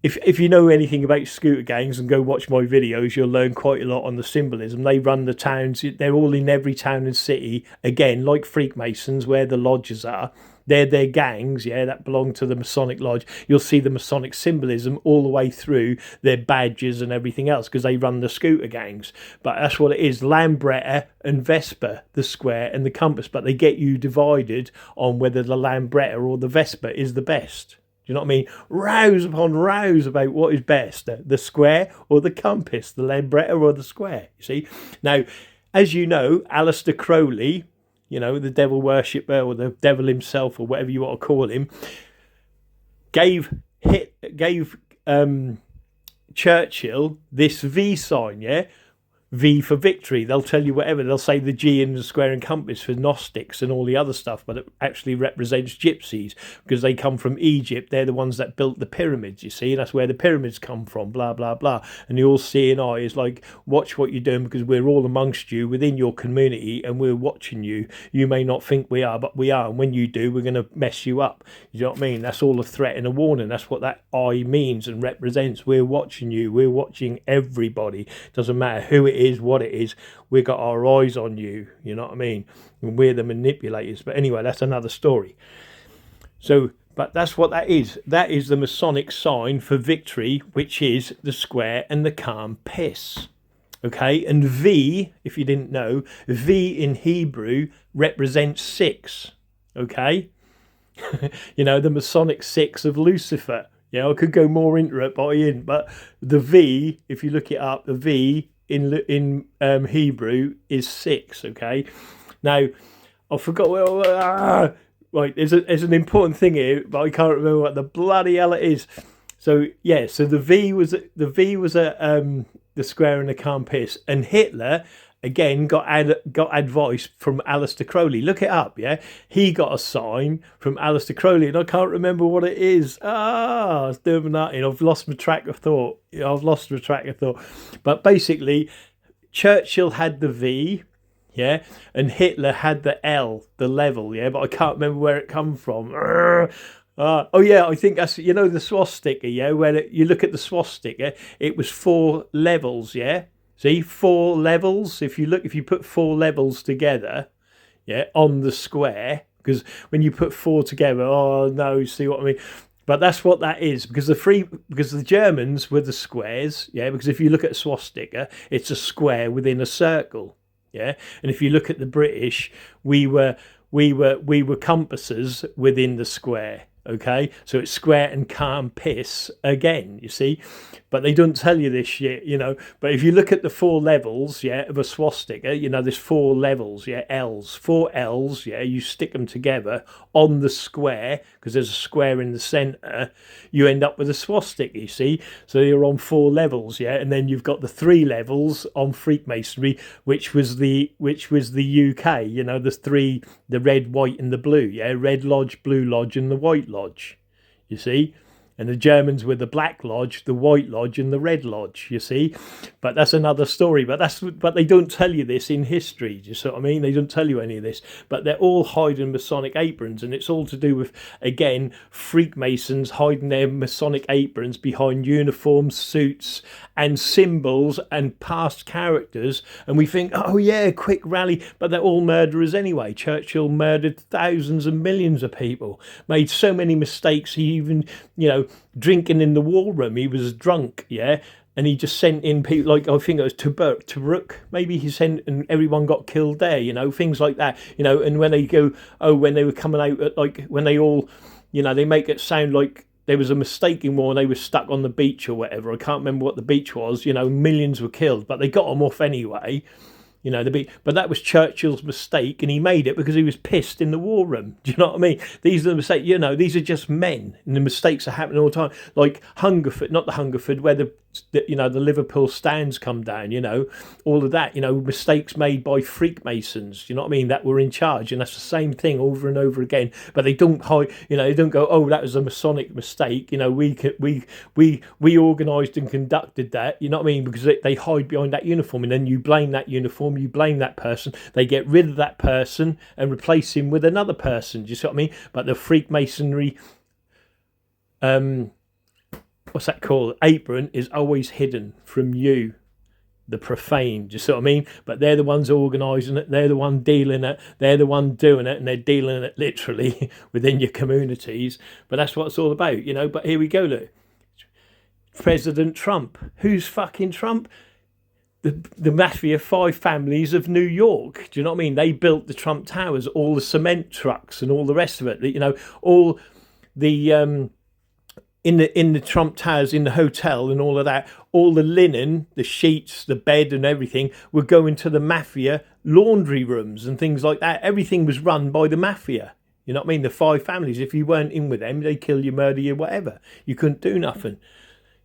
if you know anything about scooter gangs and go watch my videos, you'll learn quite a lot on the symbolism. They run the towns. They're all in every town and city. Again, like Freakmasons, where the lodges are. They're their gangs, yeah, that belong to the Masonic Lodge. You'll see the Masonic symbolism all the way through their badges and everything else because they run the scooter gangs. But that's what it is, Lambretta and Vesper, the square and the compass. But they get you divided on whether the Lambretta or the Vesper is the best. Do you know what I mean? Rows upon rows about what is best, the square or the compass, the Lambretta or the square, you see. Now, as you know, Aleister Crowley, you know, the devil worshipper or the devil himself or whatever you want to call him, gave Churchill this V sign, yeah? V for victory. They'll tell you whatever. They'll say the G in the square and compass for Gnostics and all the other stuff, but it actually represents gypsies because they come from Egypt. They're the ones that built the pyramids, you see. That's where the pyramids come from, blah, blah, blah. And the all-seeing eye is like, watch what you're doing because we're all amongst you within your community and we're watching you. You may not think we are, but we are. And when you do, we're going to mess you up. You know what I mean? That's all a threat and a warning. That's what that eye means and represents. We're watching you. We're watching everybody. Doesn't matter who it is, what it is, we got our eyes on you, you know what I mean, and we're the manipulators. But anyway, that's another story. So, but that's what that is the Masonic sign for victory, which is the square and the calm piss, okay. And V, if you didn't know, V in Hebrew represents 6, okay. You know, the Masonic 6 of Lucifer. Yeah, I could go more into it, but I didn't. But the V, if you look it up, the V in Hebrew is 6, okay. Now I forgot right, there's an important thing here, but I can't remember what the bloody hell it is. So yeah, so the V was the square and the calm piss, and Hitler again got advice from Aleister Crowley. Look it up, yeah. He got a sign from Aleister Crowley, and I can't remember what it is. I was doing that, and I've lost my track of thought. But basically, Churchill had the V, yeah, and Hitler had the L, the level, yeah. But I can't remember where it come from. Oh yeah, I think that's, you know, the swastika, yeah. Where you look at the swastika, it was 4 levels, yeah. See, 4 levels. If you put 4 levels together, yeah, on the square, because when you put 4 together, oh no, see what I mean? But that's what that is, because the Germans were the squares, yeah. Because if you look at a swastika, it's a square within a circle, yeah. And if you look at the British, we were compasses within the square. Okay, so it's square and calm piss again, you see, but they don't tell you this shit, you know. But if you look at the 4 levels, yeah, of a swastika, you know, there's 4 levels, yeah, L's, 4 L's, yeah, you stick them together on the square, because there's a square in the centre, you end up with a swastika, you see. So you're on 4 levels, yeah, and then you've got the 3 levels on Freakmasonry, which was the UK, you know, the red, white and the blue, yeah, Red Lodge, Blue Lodge and the White Lodge, you see. And the Germans were the Black Lodge, the White Lodge and the Red Lodge, you see. But that's another story. But they don't tell you this in history, do you see what I mean? They don't tell you any of this. But they're all hiding Masonic aprons, and it's all to do with, again, Freakmasons hiding their Masonic aprons behind uniforms, suits and symbols and past characters, and we think, oh yeah, quick rally, but they're all murderers anyway. Churchill murdered thousands and millions of people, made so many mistakes. He even, drinking in the war room, he was drunk, yeah, and he just sent in people, like I think it was Tobruk, maybe he sent, and everyone got killed there, things like that, and when they go, when they were coming out, like when they all, they make it sound like there was a mistake in war and they were stuck on the beach or whatever. I can't remember what the beach was, millions were killed, but they got them off anyway. But that was Churchill's mistake, and he made it because he was pissed in the war room. Do you know what I mean? These are the mistakes. These are just men, and the mistakes are happening all the time. Like Hungerford, not the Hungerford, where the Liverpool stands come down. All of that. Mistakes made by Freakmasons. You know what I mean? That were in charge, and that's the same thing over and over again. But they don't hide. They don't go, oh, that was a Masonic mistake. We organised and conducted that. You know what I mean? Because they hide behind that uniform, and then you blame that uniform. You blame that person. They get rid of that person and replace him with another person. Do you see what I mean? But the Freakmasonry, what's that called? Apron is always hidden from you, the profane. Do you see what I mean? But they're the ones organising it. They're the one dealing it. They're the one doing it, and they're dealing it literally within your communities. But that's what it's all about, But here we go. Look, President Trump. Who's fucking Trump? The Mafia 5 families of New York. Do you know what I mean? They built the Trump Towers, all the cement trucks and all the rest of it. All the in the Trump Towers, in the hotel and all of that, all the linen, the sheets, the bed and everything were going to the Mafia laundry rooms and things like that. Everything was run by the Mafia. You know what I mean? The 5 families. If you weren't in with them, they kill you, murder you, whatever. You couldn't do nothing.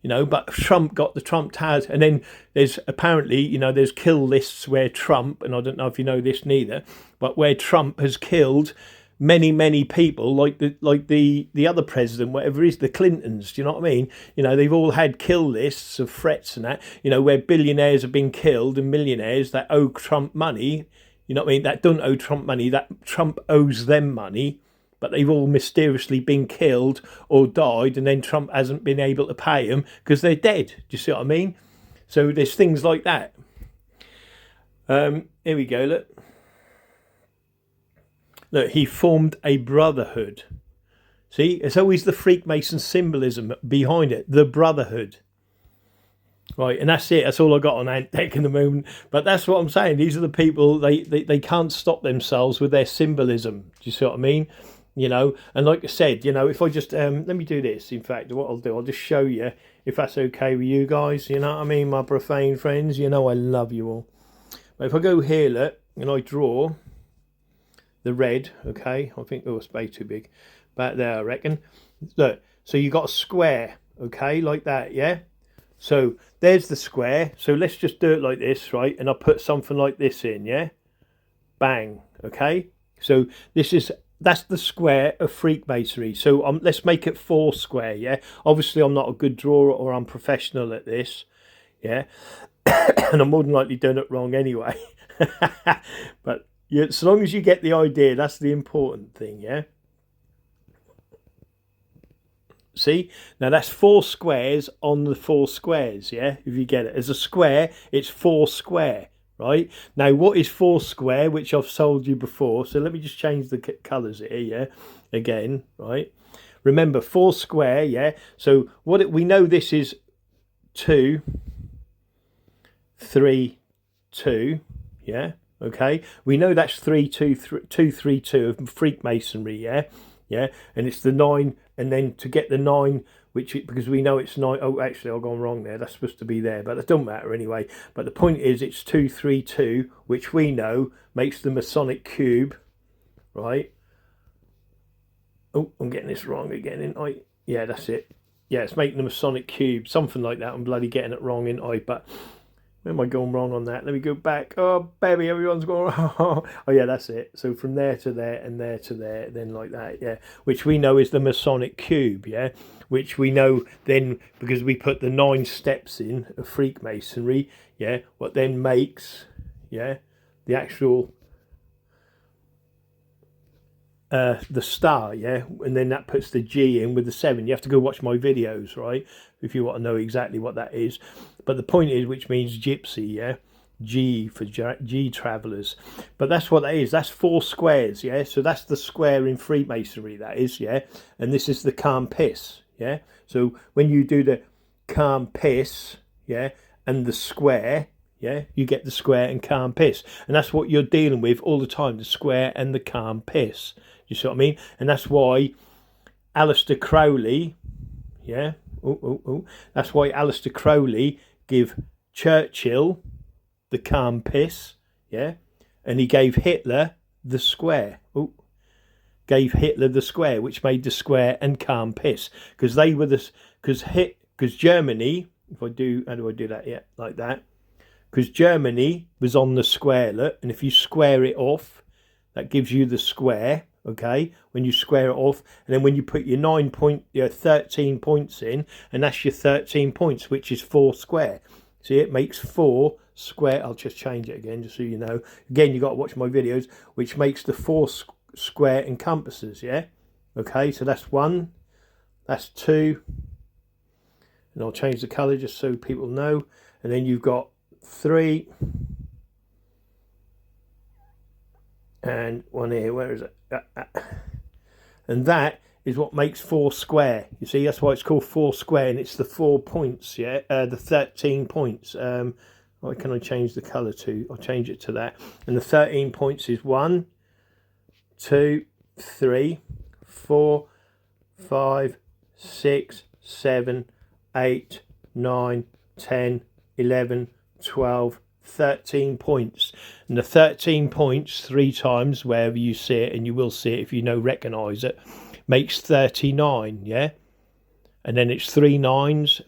But Trump got the Trump Towers, and then there's apparently, there's kill lists where Trump, and I don't know if you know this neither, but where Trump has killed many, many people, like the other president, whatever it is, the Clintons. Do you know what I mean? They've all had kill lists of threats and that. Where billionaires have been killed and millionaires that owe Trump money. You know what I mean? That don't owe Trump money. That Trump owes them money. But they've all mysteriously been killed or died, and then Trump hasn't been able to pay them because they're dead. Do you see what I mean? So there's things like that. Here we go, look. Look, he formed a brotherhood. See, it's always the Freemason symbolism behind it, the brotherhood. Right, and that's it. That's all I got on Ant Deck in the moment. But that's what I'm saying. These are the people, they can't stop themselves with their symbolism. Do you see what I mean? And like I said, if I just, let me do this. In fact, what I'll do, I'll just show you, if that's okay with you guys, you know what I mean, my profane friends, I love you all. But if I go here, look, and I draw the red, okay, I think, it's way too big, about there, I reckon. Look, so you got a square, okay, like that, yeah? So there's the square. So let's just do it like this, right? And I'll put something like this in, yeah? Bang, okay? So that's the square of Freakmasonry. So let's make it 4 square, yeah? Obviously, I'm not a good drawer or I'm professional at this, yeah? And I'm more than likely doing it wrong anyway. But as long as you get the idea, that's the important thing, yeah? See? Now, that's 4 squares on the 4 squares, yeah? If you get it. As a square, it's 4 square. Right, now what is 4 square, which I've told you before, so let me just change the colours here, yeah, again, right, remember 4 square, yeah, so we know this is 2, 3, 2, yeah, okay, we know that's 3, 2, 2, 3, 2 of Freakmasonry, yeah, and it's the 9, and then to get the 9, because we know it's 9. Oh, actually, I've gone wrong there. That's supposed to be there, but it doesn't matter anyway. But the point is, it's 2, 3, 2, which we know makes the Masonic cube, right? Oh, I'm getting this wrong again, ain't I? Yeah, that's it. Yeah, it's making the Masonic cube, something like that. I'm bloody getting it wrong, ain't I? But where am I going wrong on that? Let me go back. Oh, baby, everyone's going wrong. Oh, yeah, that's it. So from there to there and there to there, then like that, yeah. Which we know is the Masonic cube, yeah. Which we know then, because we put the 9 steps in of Freakmasonry, yeah. What then makes, yeah, the actual, the star, yeah. And then that puts the G in with the 7. You have to go watch my videos, right? if you want to know exactly what that is. But the point is, which means gypsy, yeah? G for G travellers. But that's what that is. That's 4 squares, yeah? So that's the square in Freemasonry, that is, yeah? And this is the calm piss, yeah? So when you do the calm piss, yeah, and the square, yeah, you get the square and calm piss. And that's what you're dealing with all the time, the square and the calm piss. You see what I mean? And that's why Aleister Crowley, yeah, that's why Aleister Crowley give Churchill the calm piss, yeah, and he gave Hitler the square. Gave Hitler the square, which made the square and calm piss, because they were the because Germany. If I do, how do I do that? Yeah, like that. Because Germany was on the square, look, and if you square it off, that gives you the square. Okay, when you square it off, and then when you put your 13 points in, and that's your 13 points, which is 4 square. See, it makes 4 square. I'll just change it again, just so you know. Again, you got to watch my videos, which makes the 4 square encompasses. Yeah. Okay, so that's 1, that's 2, and I'll change the colour just so people know. And then you've got 3, and 1 here. Where is it? And that is what makes 4 square. You see, that's why it's called 4 square, and it's the 4 points, yeah, the 13 points. What can I change the colour to? I'll change it to that. And the 13 points is 1, 2, 3, 4, 5, 6, 7, 8, 9, 10, 11, 12, 13 points. And the 13 points 3 times, wherever you see it, and you will see it if you recognise it, makes 39, yeah? And then it's 3 nines,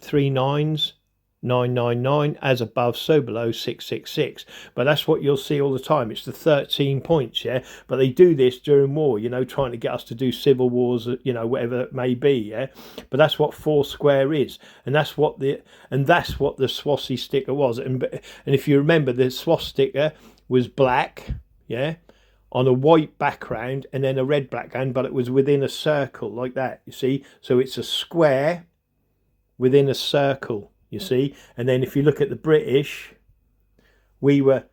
999, as above, so below, 666. But that's what you'll see all the time. It's the 13 points, yeah? But they do this during war, trying to get us to do civil wars, whatever it may be, yeah? But that's what 4 square is. And that's what the swastika was. And if you remember, the swastika was black, yeah, on a white background, and then a red background, but it was within a circle like that, you see? So it's a square within a circle. You see, and then if you look at the British, we were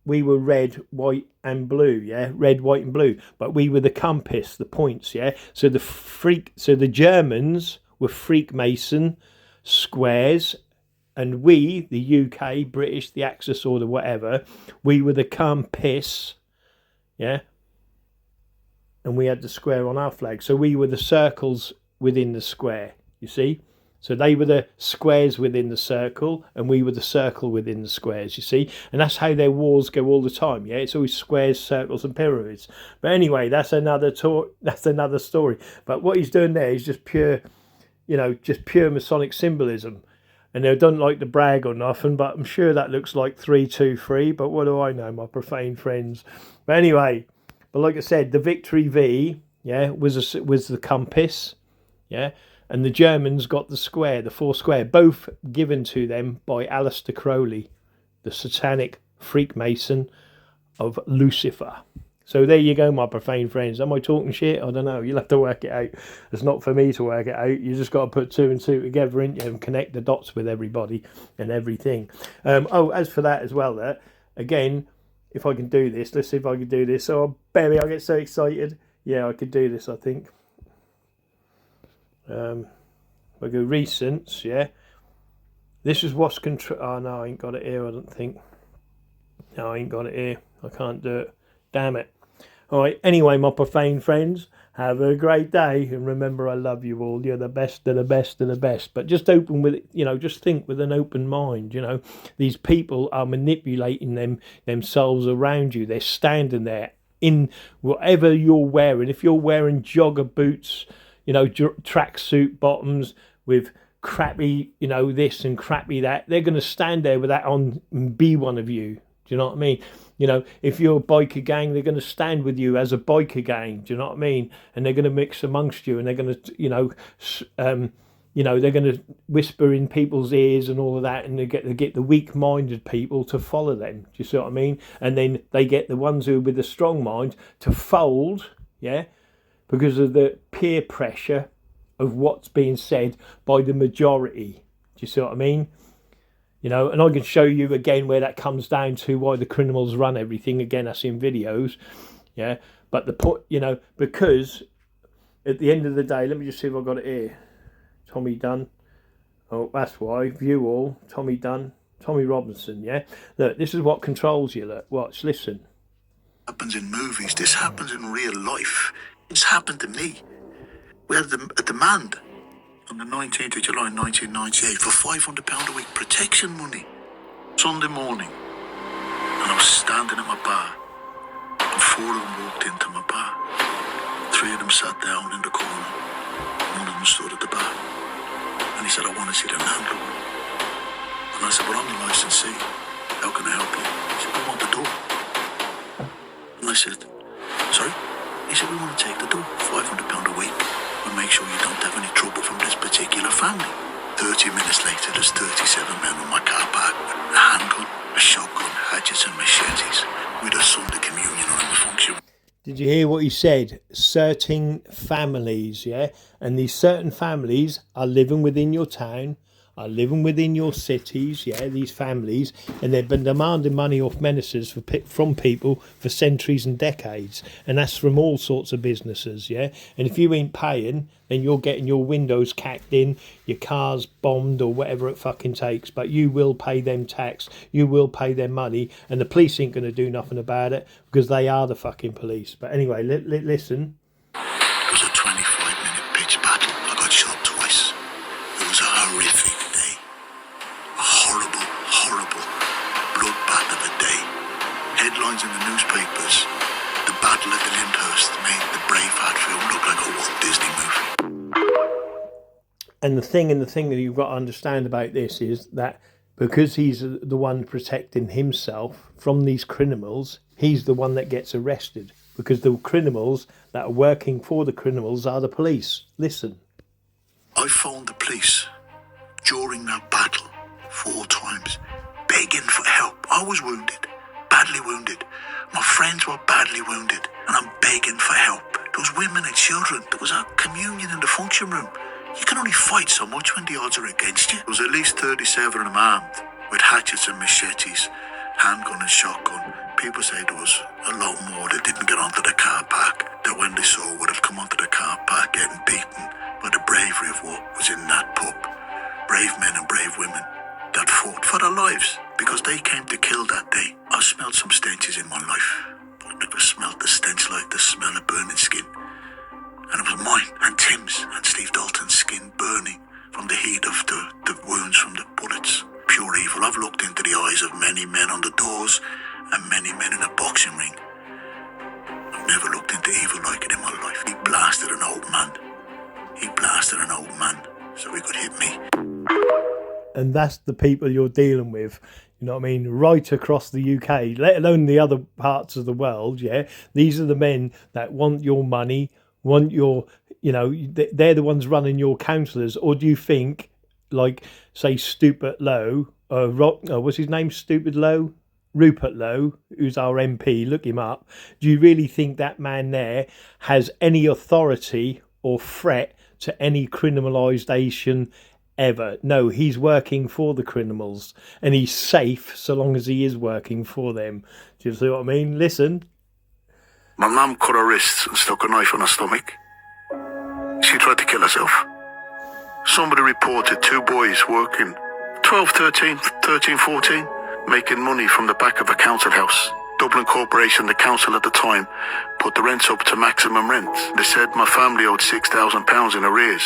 red, white, and blue. Yeah, red, white, and blue. But we were the compass, the points. Yeah. So the Germans were Freakmason squares, and we, the UK, British, the Axis or the whatever, we were the compass. Yeah. And we had the square on our flag. So we were the circles within the square. You see. So they were the squares within the circle, and we were the circle within the squares, you see. And that's how their wars go all the time, yeah? It's always squares, circles, and pyramids. But anyway, that's another story. But what he's doing there is just pure, just pure Masonic symbolism. And they don't like to brag or nothing, but I'm sure that looks like 323. But what do I know, my profane friends? But anyway, but like I said, the Victory V, yeah, was the compass, yeah. And the Germans got the square, the 4 square, both given to them by Aleister Crowley, the satanic Freakmason of Lucifer. So there you go, my profane friends. Am I talking shit? I don't know. You'll have to work it out. It's not for me to work it out. You just got to put 2 and 2 together, ain't you, and connect the dots with everybody and everything. As for that as well, again, if I can do this, let's see if I can do this. Oh, baby, I get so excited. Yeah, I could do this, I think. I go recents, yeah. This is what's control. Oh no, I ain't got it here. I don't think. No, I ain't got it here. I can't do it. Damn it. All right. Anyway, my profane friends, have a great day, and remember, I love you all. You're the best of the best of the best. But just open with, just think with an open mind. These people are manipulating themselves around you. They're standing there in whatever you're wearing. If you're wearing jogger boots, tracksuit bottoms with crappy, this and crappy that, they're going to stand there with that on and be one of you. Do you know what I mean? If you're a biker gang, they're going to stand with you as a biker gang. Do you know what I mean? And they're going to mix amongst you, and they're going to, they're going to whisper in people's ears and all of that, and they get the weak-minded people to follow them. Do you see what I mean? And then they get the ones who are with the strong mind to fold, yeah, because of the peer pressure of what's being said by the majority. Do you see what I mean? You know, and I can show you again where that comes down to why the criminals run everything. Again, that's in videos. Yeah, but the point, you know, because at the end of the day, let me just see if I've got it here. Tommy Dunn. Oh, that's why. View all. Tommy Dunn. Tommy Robinson, yeah? Look, this is what controls you. Look, watch, listen. Happens in movies. This happens in real life. It's happened to me. We had a demand on the 19th of July 1998 for £500 a week protection money. Sunday morning. And I was standing at my bar. And 4 of them walked into my bar. 3 of them sat down in the corner. 1 of them stood at the bar. And he said, I want to see the landlord. And I said, well, I'm the licensee. How can I help you? He said, we want the door. And I said, sorry? He said, we want to take the door, £500 a week. And make sure you don't have any trouble from this particular family. 30 minutes later, there's 37 men on my car park with a handgun, a shotgun, hatchets and machetes with a Sunday communion on the function. Did you hear what he said? Certain families, yeah? And these certain families are living within your town, are living within your cities, yeah, these families, and they've been demanding money off menacers from people for centuries and decades, and that's from all sorts of businesses, yeah. And if you ain't paying, then you're getting your windows cacked in, your cars bombed, or whatever it fucking takes. But you will pay them tax, you will pay them money, and the police ain't going to do nothing about it because they are the fucking police. But anyway, listen. It was a 25-minute pitch battle. I got shot twice. It was a horrific day. A horrible, horrible bloodbath of a day. Headlines in the newspapers. The battle at the Lyndhurst made the Braveheart film look like a Walt Disney movie. And the thing that you've got to understand about this is that because he's the one protecting himself from these criminals, he's the one that gets arrested. Because the criminals that are working for the criminals are the police. Listen. I phoned the police during that battle 4 times, begging for help. I was wounded, badly wounded. My friends were badly wounded, and I'm begging for help. There was women and children. There was a communion in the function room. You can only fight so much when the odds are against you. There was at least 37 of them armed with hatchets and machetes, handgun and shotgun. People say there was a lot more that didn't get onto the car park, that when they saw would have come onto the car park getting beaten by the bravery of what was in that pub. Brave men and brave women that fought for their lives because they came to kill that day. I've smelled some stenches in my life. I've never smelled the stench like the smell of burning skin. And it was mine and Tim's and Steve Dalton's skin burning from the heat of the wounds from the bullets. Pure evil. I've looked into the eyes of many men on the doors and many men in a boxing ring. I've never looked into evil like it in my life. He blasted an old man. He blasted an old man so he could hit me. And that's the people you're dealing with, you know what I mean, right across the UK, let alone the other parts of the world, yeah? These are the men that want your money, want your, you know, they're the ones running your councillors. Or do you think, like, say, Stupid Lowe, what's his name, Stupid Lowe? Rupert Lowe, who's our MP, look him up. Do you really think that man there has any authority or threat to any criminalisation ever? No, he's working for the criminals, and he's safe so long as he is working for them. Do you see what I mean? Listen. My mum cut her wrists and stuck a knife on her stomach. She tried to kill herself. Somebody reported 2 boys working, 12, 13, 14, making money from the back of a council house. Dublin Corporation, the council at the time, put the rents up to maximum rent. They said my family owed £6,000 in arrears.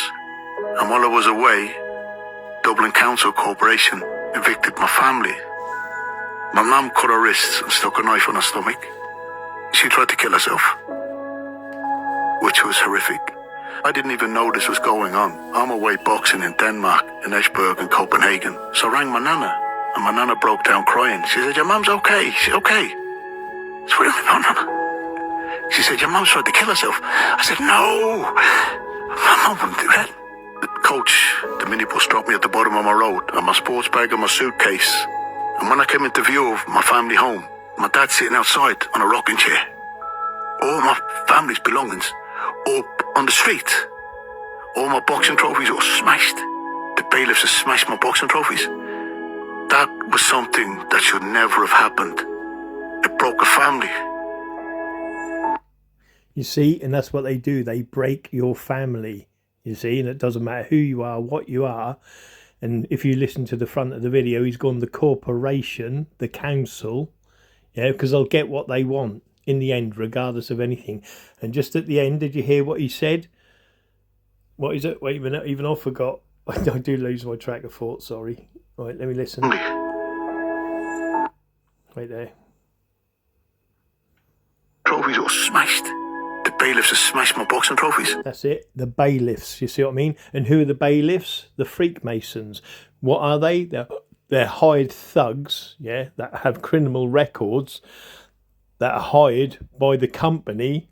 And while I was away, Dublin Council Corporation evicted my family. My mum cut her wrists and stuck a knife on her stomach. She tried to kill herself, which was horrific. I didn't even know this was going on. I'm away boxing in Denmark, in Esbjerg and Copenhagen. So I rang my nana, and my nana broke down crying. She said, your mum's okay. She's okay. I said, what do you mean, nana? She said, your mum's tried to kill herself. I said, no, my mum wouldn't do that. The coach, the minibus, dropped me at the bottom of my road, and my sports bag and my suitcase. And when I came into view of my family home, my dad's sitting outside on a rocking chair. All my family's belongings, all on the street. All my boxing trophies were smashed. The bailiffs had smashed my boxing trophies. That was something that should never have happened. It broke a family. You see, and that's what they do. They break your family, you see, and it doesn't matter who you are, what you are. And if you listen to the front of the video, he's gone the corporation, the council, yeah, because they'll get what they want in the end, regardless of anything. And just at the end, did you hear what he said? What is it? Wait a minute, even I forgot. I do lose my track of thought, sorry. Right, let me listen. Right there. Trophies were smashed. The bailiffs have smashed my boxing trophies. That's it, the bailiffs, you see what I mean? And who are the bailiffs? The Freakmasons. What are they? They're hired thugs, yeah, that have criminal records, that are hired by the company,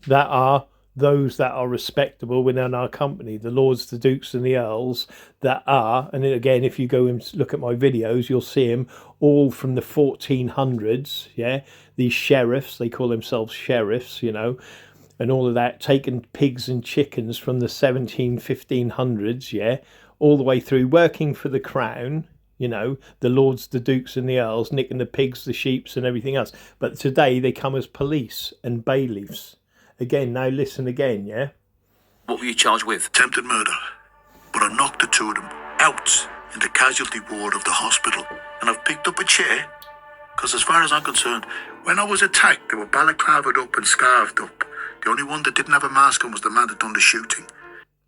that are those that are respectable within our company, the lords, the dukes and the earls, that are, and then again, if you go and look at my videos, you'll see them all from the 1400s, yeah, these sheriffs, they call themselves sheriffs, you know, and all of that, taking pigs and chickens from the 1500s, yeah, all the way through, working for the crown, you know, the lords, the dukes and the earls, nicking the pigs, the sheeps and everything else. But today they come as police and bailiffs. Again, now listen again, yeah? What were you charged with? Attempted murder. But I knocked the two of them out in the casualty ward of the hospital. And I've picked up a chair, because as far as I'm concerned, when I was attacked, they were balaclavaed up and scarved up. The only one that didn't have a mask on was the man that done the shooting.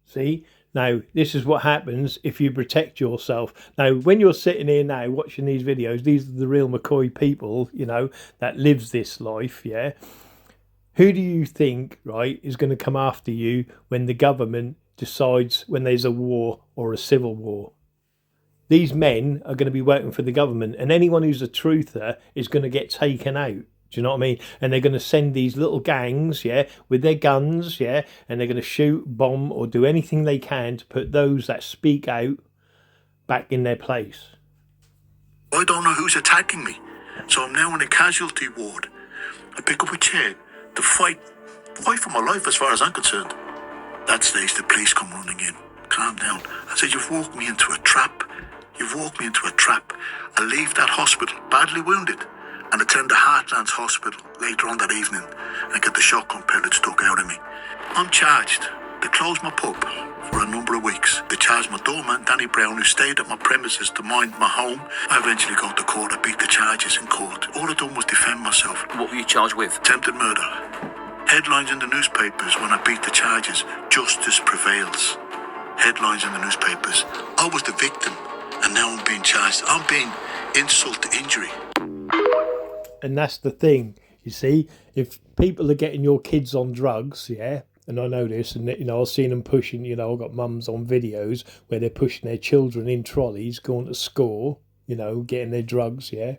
See? Now, this is what happens if you protect yourself. Now, when you're sitting here now watching these videos, these are the real McCoy people, you know, that lives this life, yeah? Who do you think, right, is going to come after you when the government decides when there's a war or a civil war? These men are going to be working for the government, and anyone who's a truther is going to get taken out. Do you know what I mean? And they're going to send these little gangs, yeah, with their guns, yeah, and they're going to shoot, bomb, or do anything they can to put those that speak out back in their place. I don't know who's attacking me, so I'm now in a casualty ward. I pick up a chair to fight for my life as far as I'm concerned. That stage, the police come running in. Calm down. I said, you've walked me into a trap. You've walked me into a trap. I leave that hospital badly wounded and attend the Heartlands Hospital later on that evening and get the shotgun pellet stuck out of me. I'm charged. They closed my pub for a number of weeks. They charged my doorman, Danny Brown, who stayed at my premises to mind my home. I eventually got to court. I beat the charges in court. All I done was defend myself. What were you charged with? Attempted murder. Headlines in the newspapers when I beat the charges. Justice prevails. Headlines in the newspapers. I was the victim, and now I'm being charged. I'm being insult to injury. And that's the thing, you see, if people are getting your kids on drugs, yeah, and I know this, and you know, I've seen them pushing, you know, I've got mums on videos where they're pushing their children in trolleys, going to school, you know, getting their drugs, yeah.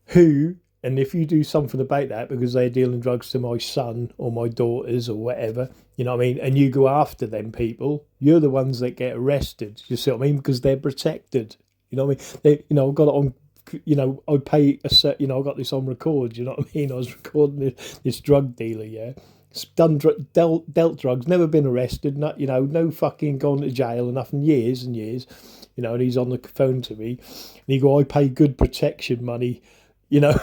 Who, and if you do something about that because they're dealing drugs to my son or my daughters or whatever, you know what I mean, and you go after them people, you're the ones that get arrested, you see what I mean, because they're protected. You know what I mean? They, you know, I've got it on, you know, I pay a set, you know, I got this on record, you know what I mean? I was recording this drug dealer, yeah. Dealt drugs, never been arrested, not, you know, no fucking gone to jail or nothing, years and years, you know, and he's on the phone to me, and he go, I pay good protection money, you know,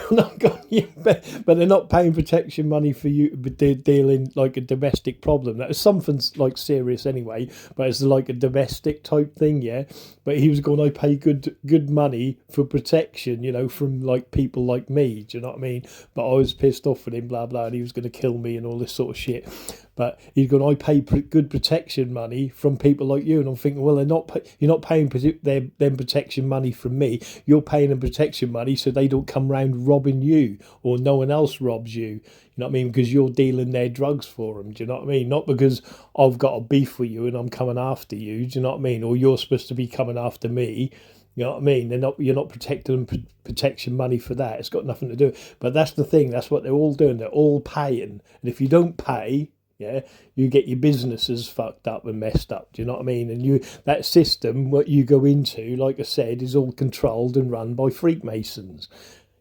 but they're not paying protection money for you, but they're dealing like a domestic problem. That was something like serious anyway, but it's like a domestic type thing, yeah. But he was going, I pay good money for protection, you know, from like people like me. Do you know what I mean? But I was pissed off with him, blah blah, and he was going to kill me and all this sort of shit. But he's going, I pay good protection money from people like you, and I'm thinking, well, you're not paying them protection money from me. You're paying them protection money so they don't come round robbing you or no one else robs you. You know what I mean? Because you're dealing their drugs for them. Do you know what I mean? Not because I've got a beef with you and I'm coming after you. Do you know what I mean? Or you're supposed to be coming after me. You know what I mean? You're not protecting them protection money for that. It's got nothing to do. But that's the thing. That's what they're all doing. They're all paying. And if you don't pay, yeah, you get your businesses fucked up and messed up. Do you know what I mean? And that system, what you go into, like I said, is all controlled and run by Freakmasons.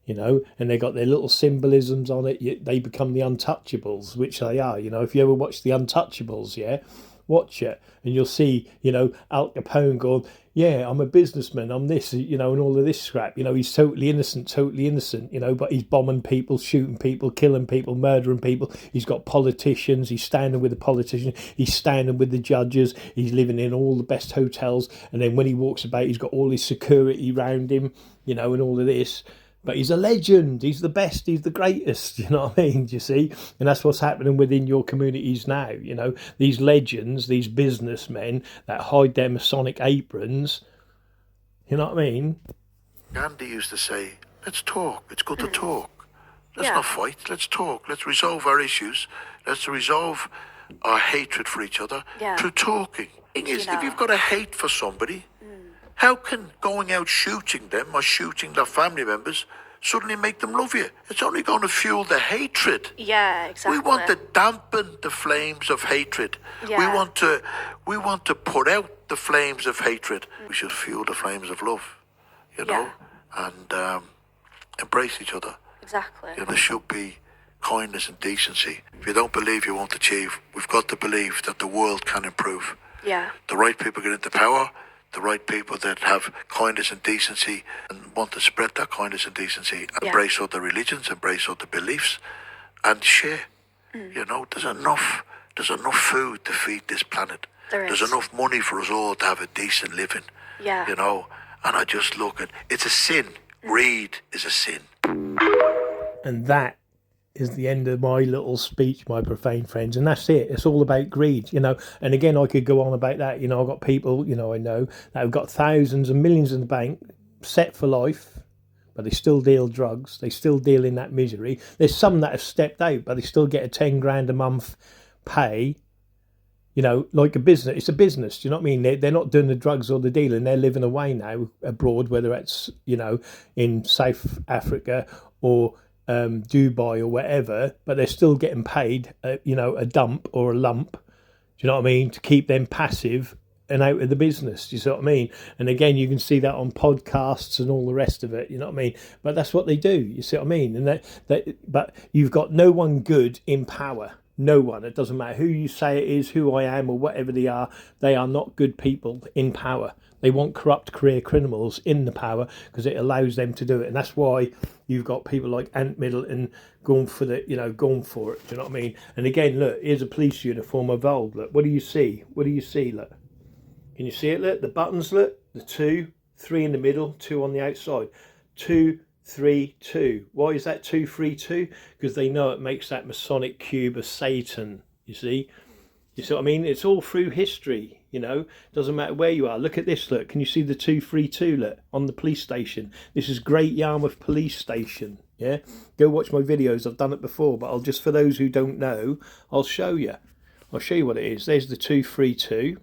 you know, and they got their little symbolisms on it. They become the Untouchables, which they are, you know. If you ever watch the Untouchables, yeah, watch it, and you'll see, you know, Al Capone going, yeah, I'm a businessman, I'm this, you know, and all of this crap. You know, he's totally innocent, you know, but he's bombing people, shooting people, killing people, murdering people. He's got politicians, he's standing with the politicians, he's standing with the judges, he's living in all the best hotels, and then when he walks about, he's got all his security around him, you know, and all of this. But he's a legend, he's the best, he's the greatest, you know what I mean, do you see? And that's what's happening within your communities now, you know, these legends, these businessmen that hide their Masonic aprons, you know what I mean? Gandhi used to say, let's talk, it's good to talk. Let's not fight, let's talk, let's resolve our issues, let's resolve our hatred for each other through talking. The thing is, if you've got a hate for somebody, how can going out shooting them or shooting their family members suddenly make them love you? It's only going to fuel the hatred. Yeah, exactly. We want to dampen the flames of hatred. Yeah. We want to put out the flames of hatred. We should fuel the flames of love, you know, and embrace each other. Exactly. You know, there should be kindness and decency. If you don't believe you won't achieve, we've got to believe that the world can improve. Yeah. The right people get into power. The right people that have kindness and decency and want to spread that kindness and decency, embrace other religions, embrace other beliefs, and share. You know, there's enough food to feed this planet. There's enough money for us all to have a decent living. Yeah. You know, and I just look at it's a sin. Greed is a sin. And that is the end of my little speech, my profane friends, and that's it. It's all about greed, you know. And again, I could go on about that. You know, I've got people, you know, I know that have got thousands and millions in the bank, set for life, but they still deal drugs. They still deal in that misery. There's some that have stepped out, but they still get a 10 grand a month pay. You know, like a business. It's a business. Do you know what I mean? They're not doing the drugs or the dealing. They're living away now abroad, whether it's, you know, in South Africa or Dubai or whatever, but they're still getting paid, you know, a dump or a lump. Do you know what I mean? To keep them passive and out of the business. Do you see what I mean? And again, you can see that on podcasts and all the rest of it. You know what I mean? But that's what they do. You see what I mean? And but you've got no one good in power. No one. It doesn't matter who you say it is, who I am, or whatever they are. They are not good people in power. They want corrupt career criminals in the power because it allows them to do it. And that's why you've got people like Ant Middleton going for the, you know, going for it. Do you know what I mean? And again, look, here's a police uniform of old. Look, what do you see? What do you see? Look, can you see it? Look, the buttons. Look, the 2, 3 in the middle, 2 on the outside. 2, 3, 2. Why is that 2, 3, 2? Because they know it makes that Masonic cube of Satan. You see? You see what I mean? It's all through history. You know, doesn't matter where you are. Look at this, look. Can you see the 232, look, on the police station? This is Great Yarmouth Police Station, yeah? Go watch my videos. I've done it before, but I'll just, for those who don't know, I'll show you. I'll show you what it is. There's the 232,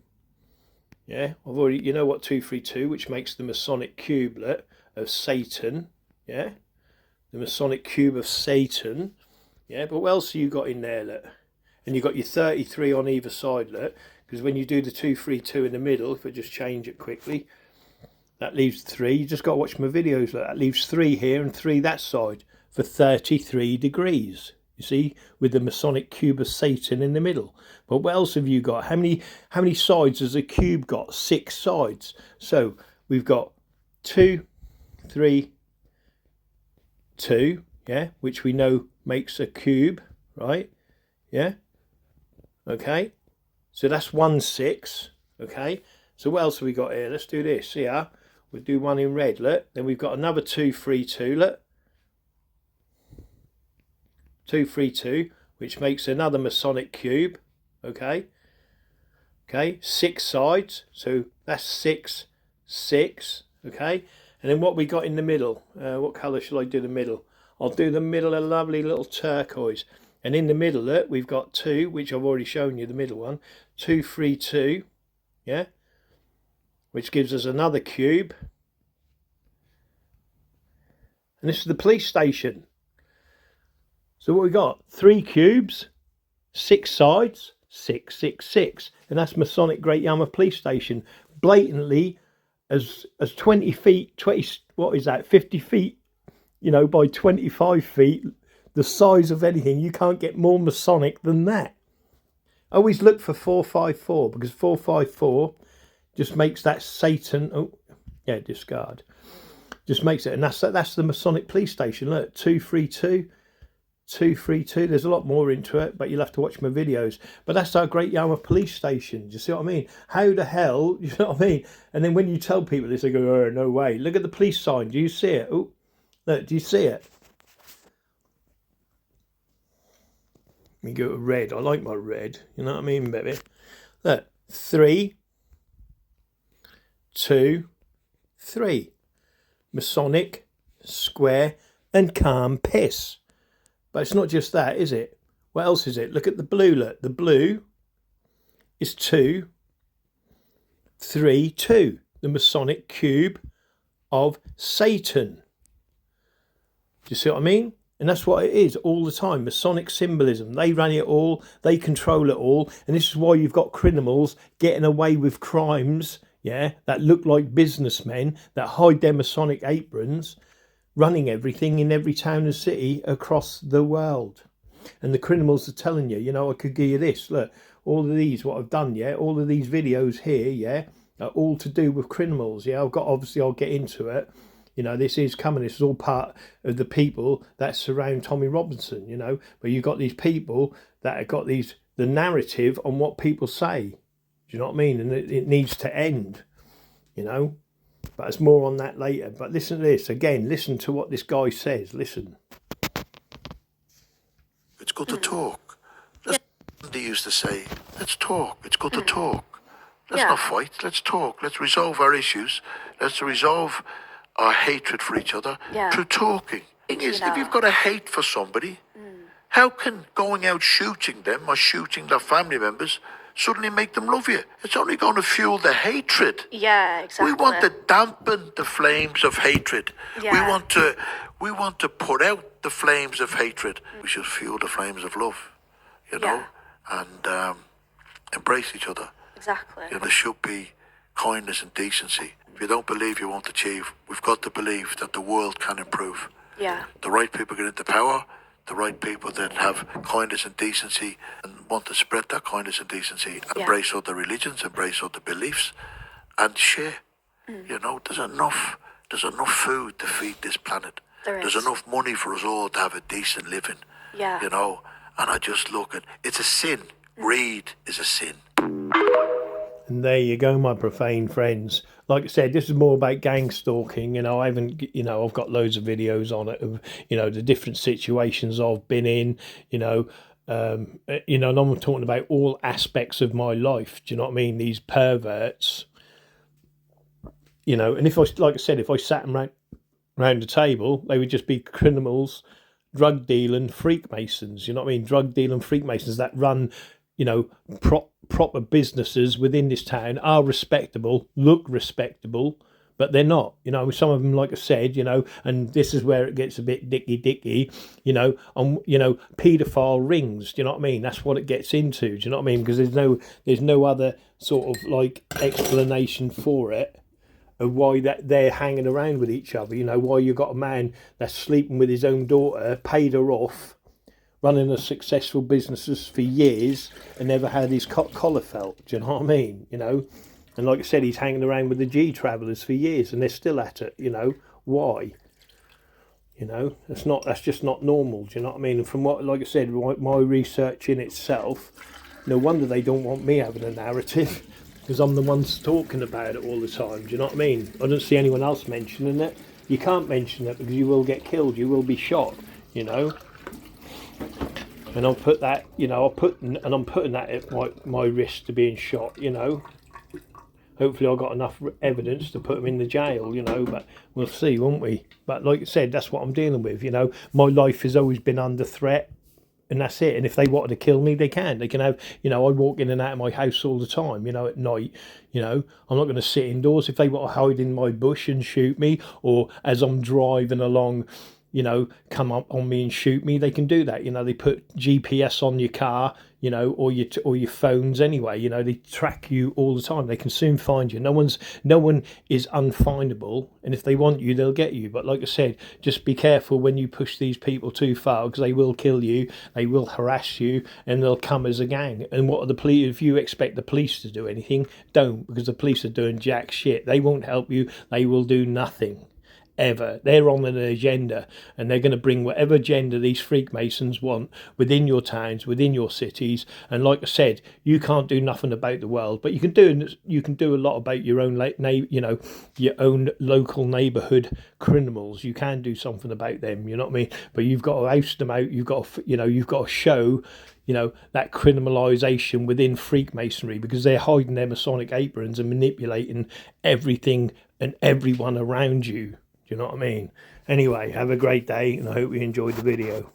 yeah? I've already, you know what 232, which makes the Masonic cublet of Satan, yeah? The Masonic cube of Satan, yeah? But what else have you got in there, look? And you've got your 33 on either side, look. Because when you do the 232 in the middle, if I just change it quickly, that leaves 3. You just got to watch my videos. Look, that leaves 3 here and 3 that side for 33 degrees. You see, with the Masonic cube of Satan in the middle. But what else have you got? How many sides has a cube got? 6 sides. So we've got 2, 3, 2, yeah, which we know makes a cube, right? Yeah. Okay. So that's 1, 6, okay? So what else have we got here? Let's do this, see how? We'll do one in red, look. Then we've got another 2, 3, 2, look. 2, 3, 2, which makes another Masonic cube, okay? Okay, 6 sides, so that's 6, 6, okay? And then what we got in the middle? What colour shall I do the middle? I'll do the middle a lovely little turquoise. And in the middle, look, we've got 2, which I've already shown you, the middle one. 2, 3, 2, yeah? Which gives us another cube. And this is the police station. So what we got? 3 cubes, 6 sides, 6, 6, 6. And that's Masonic Great Yarmouth Police Station. Blatantly, as 20 feet, 20, what is that, 50 feet you know, by 25 feet, the size of anything. You can't get more Masonic than that. Always look for 454, because 454 just makes that Satan. Oh, yeah, discard. Just makes it, and that's the Masonic police station. Look, 232. 232. There's a lot more into it, but you'll have to watch my videos. But that's our Great Yarmouth police station. Do you see what I mean? How the hell, you know what I mean? And then when you tell people this, they go, oh, no way. Look at the police sign. Do you see it? Oh, look, do you see it? Let me go to red. I like my red. You know what I mean, baby? Look, 3, 2, 3. Masonic, square, and calm piss. But it's not just that, is it? What else is it? Look at the blue. Look, the blue is 2, 3, 2. The Masonic cube of Satan. Do you see what I mean? And that's what it is all the time. Masonic symbolism. They run it all. They control it all. And this is why you've got criminals getting away with crimes, yeah, that look like businessmen, that hide their Masonic aprons, running everything in every town and city across the world. And the criminals are telling you, you know, I could give you this. Look, all of these, what I've done, yeah, all of these videos here, yeah, are all to do with criminals. Yeah, I'll get into it. You know, this is coming. This is all part of the people that surround Tommy Robinson, you know. But you've got these people that have got the narrative on what people say. Do you know what I mean? And it needs to end, you know. But it's more on that later. But listen to this. Again, listen to what this guy says. Listen. It's good to talk. That's what they used to say. Let's talk. It's good to talk. Let's not fight. Let's talk. Let's resolve our issues. Let's resolve our hatred for each other through talking. Thing is, if you've got a hate for somebody, how can going out shooting them or shooting their family members suddenly make them love you? It's only going to fuel the hatred. Yeah, exactly. We want to dampen the flames of hatred. Yeah. We want to put out the flames of hatred. We should fuel the flames of love, you know, and embrace each other. Exactly. You know, there should be kindness and decency. If you don't believe you won't achieve, we've got to believe that the world can improve. Yeah. The right people get into power, the right people that have kindness and decency and want to spread that kindness and decency, embrace other religions, embrace other beliefs, and share. You know, there's enough food to feed this planet. There's enough money for us all to have a decent living. Yeah. You know, and I just look at, it's a sin. Greed is a sin. And there you go, my profane friends. Like I said, this is more about gang stalking. You know, I've got loads of videos on it of, you know, the different situations I've been in, you know, and I'm talking about all aspects of my life. Do you know what I mean? These perverts, you know, and if I sat them round the table, they would just be criminals, drug dealing Freakmasons. You know what I mean? Drug dealing Freakmasons that run, you know, proper businesses within this town, are respectable, look respectable, but they're not. You know, some of them, like I said, you know, and this is where it gets a bit dicky, you know, on, you know, paedophile rings. Do you know what I mean? That's what it gets into. Do you know what I mean? Because there's no other sort of like explanation for it of why that they're hanging around with each other. You know, why you got a man that's sleeping with his own daughter, paid her off, running a successful businesses for years and never had his collar felt. Do you know what I mean? You know, and like I said, he's hanging around with the G Travellers for years and they're still at it. You know, why? You know, that's just not normal. Do you know what I mean? And from what, like I said, my research in itself, no wonder they don't want me having a narrative, because I'm the one talking about it all the time. Do you know what I mean? I don't see anyone else mentioning it. You can't mention it because you will get killed. You will be shot. You know. And I'll put that, you know, I'm putting that at my risk to being shot, you know. Hopefully I've got enough evidence to put him in the jail, you know, but we'll see, won't we? But like I said, that's what I'm dealing with, you know. My life has always been under threat, and that's it. And if they wanted to kill me, they can. They can have, you know, I walk in and out of my house all the time, you know, at night, you know. I'm not going to sit indoors. If they want to hide in my bush and shoot me, or as I'm driving along, you know, come up on me and shoot me, they can do that. You know, they put GPS on your car, you know, or your phones anyway. You know, they track you all the time. They can soon find you. No one is unfindable, and if they want you, they'll get you. But like I said, just be careful when you push these people too far, because they will kill you, they will harass you, and they'll come as a gang. And what are the police? If you expect the police to do anything, don't, because the police are doing jack shit. They won't help you. They will do nothing. Ever. They're on an agenda, and they're going to bring whatever agenda these Freakmasons want within your towns, within your cities. And like I said, you can't do nothing about the world, but you can do a lot about your own, you know, your own local neighborhood criminals. You can do something about them, you know what I mean? But you've got to oust them out. You've got to show, you know, that criminalisation within Freakmasonry, because they're hiding their Masonic aprons and manipulating everything and everyone around you. You know what I mean? Anyway, have a great day, and I hope you enjoyed the video.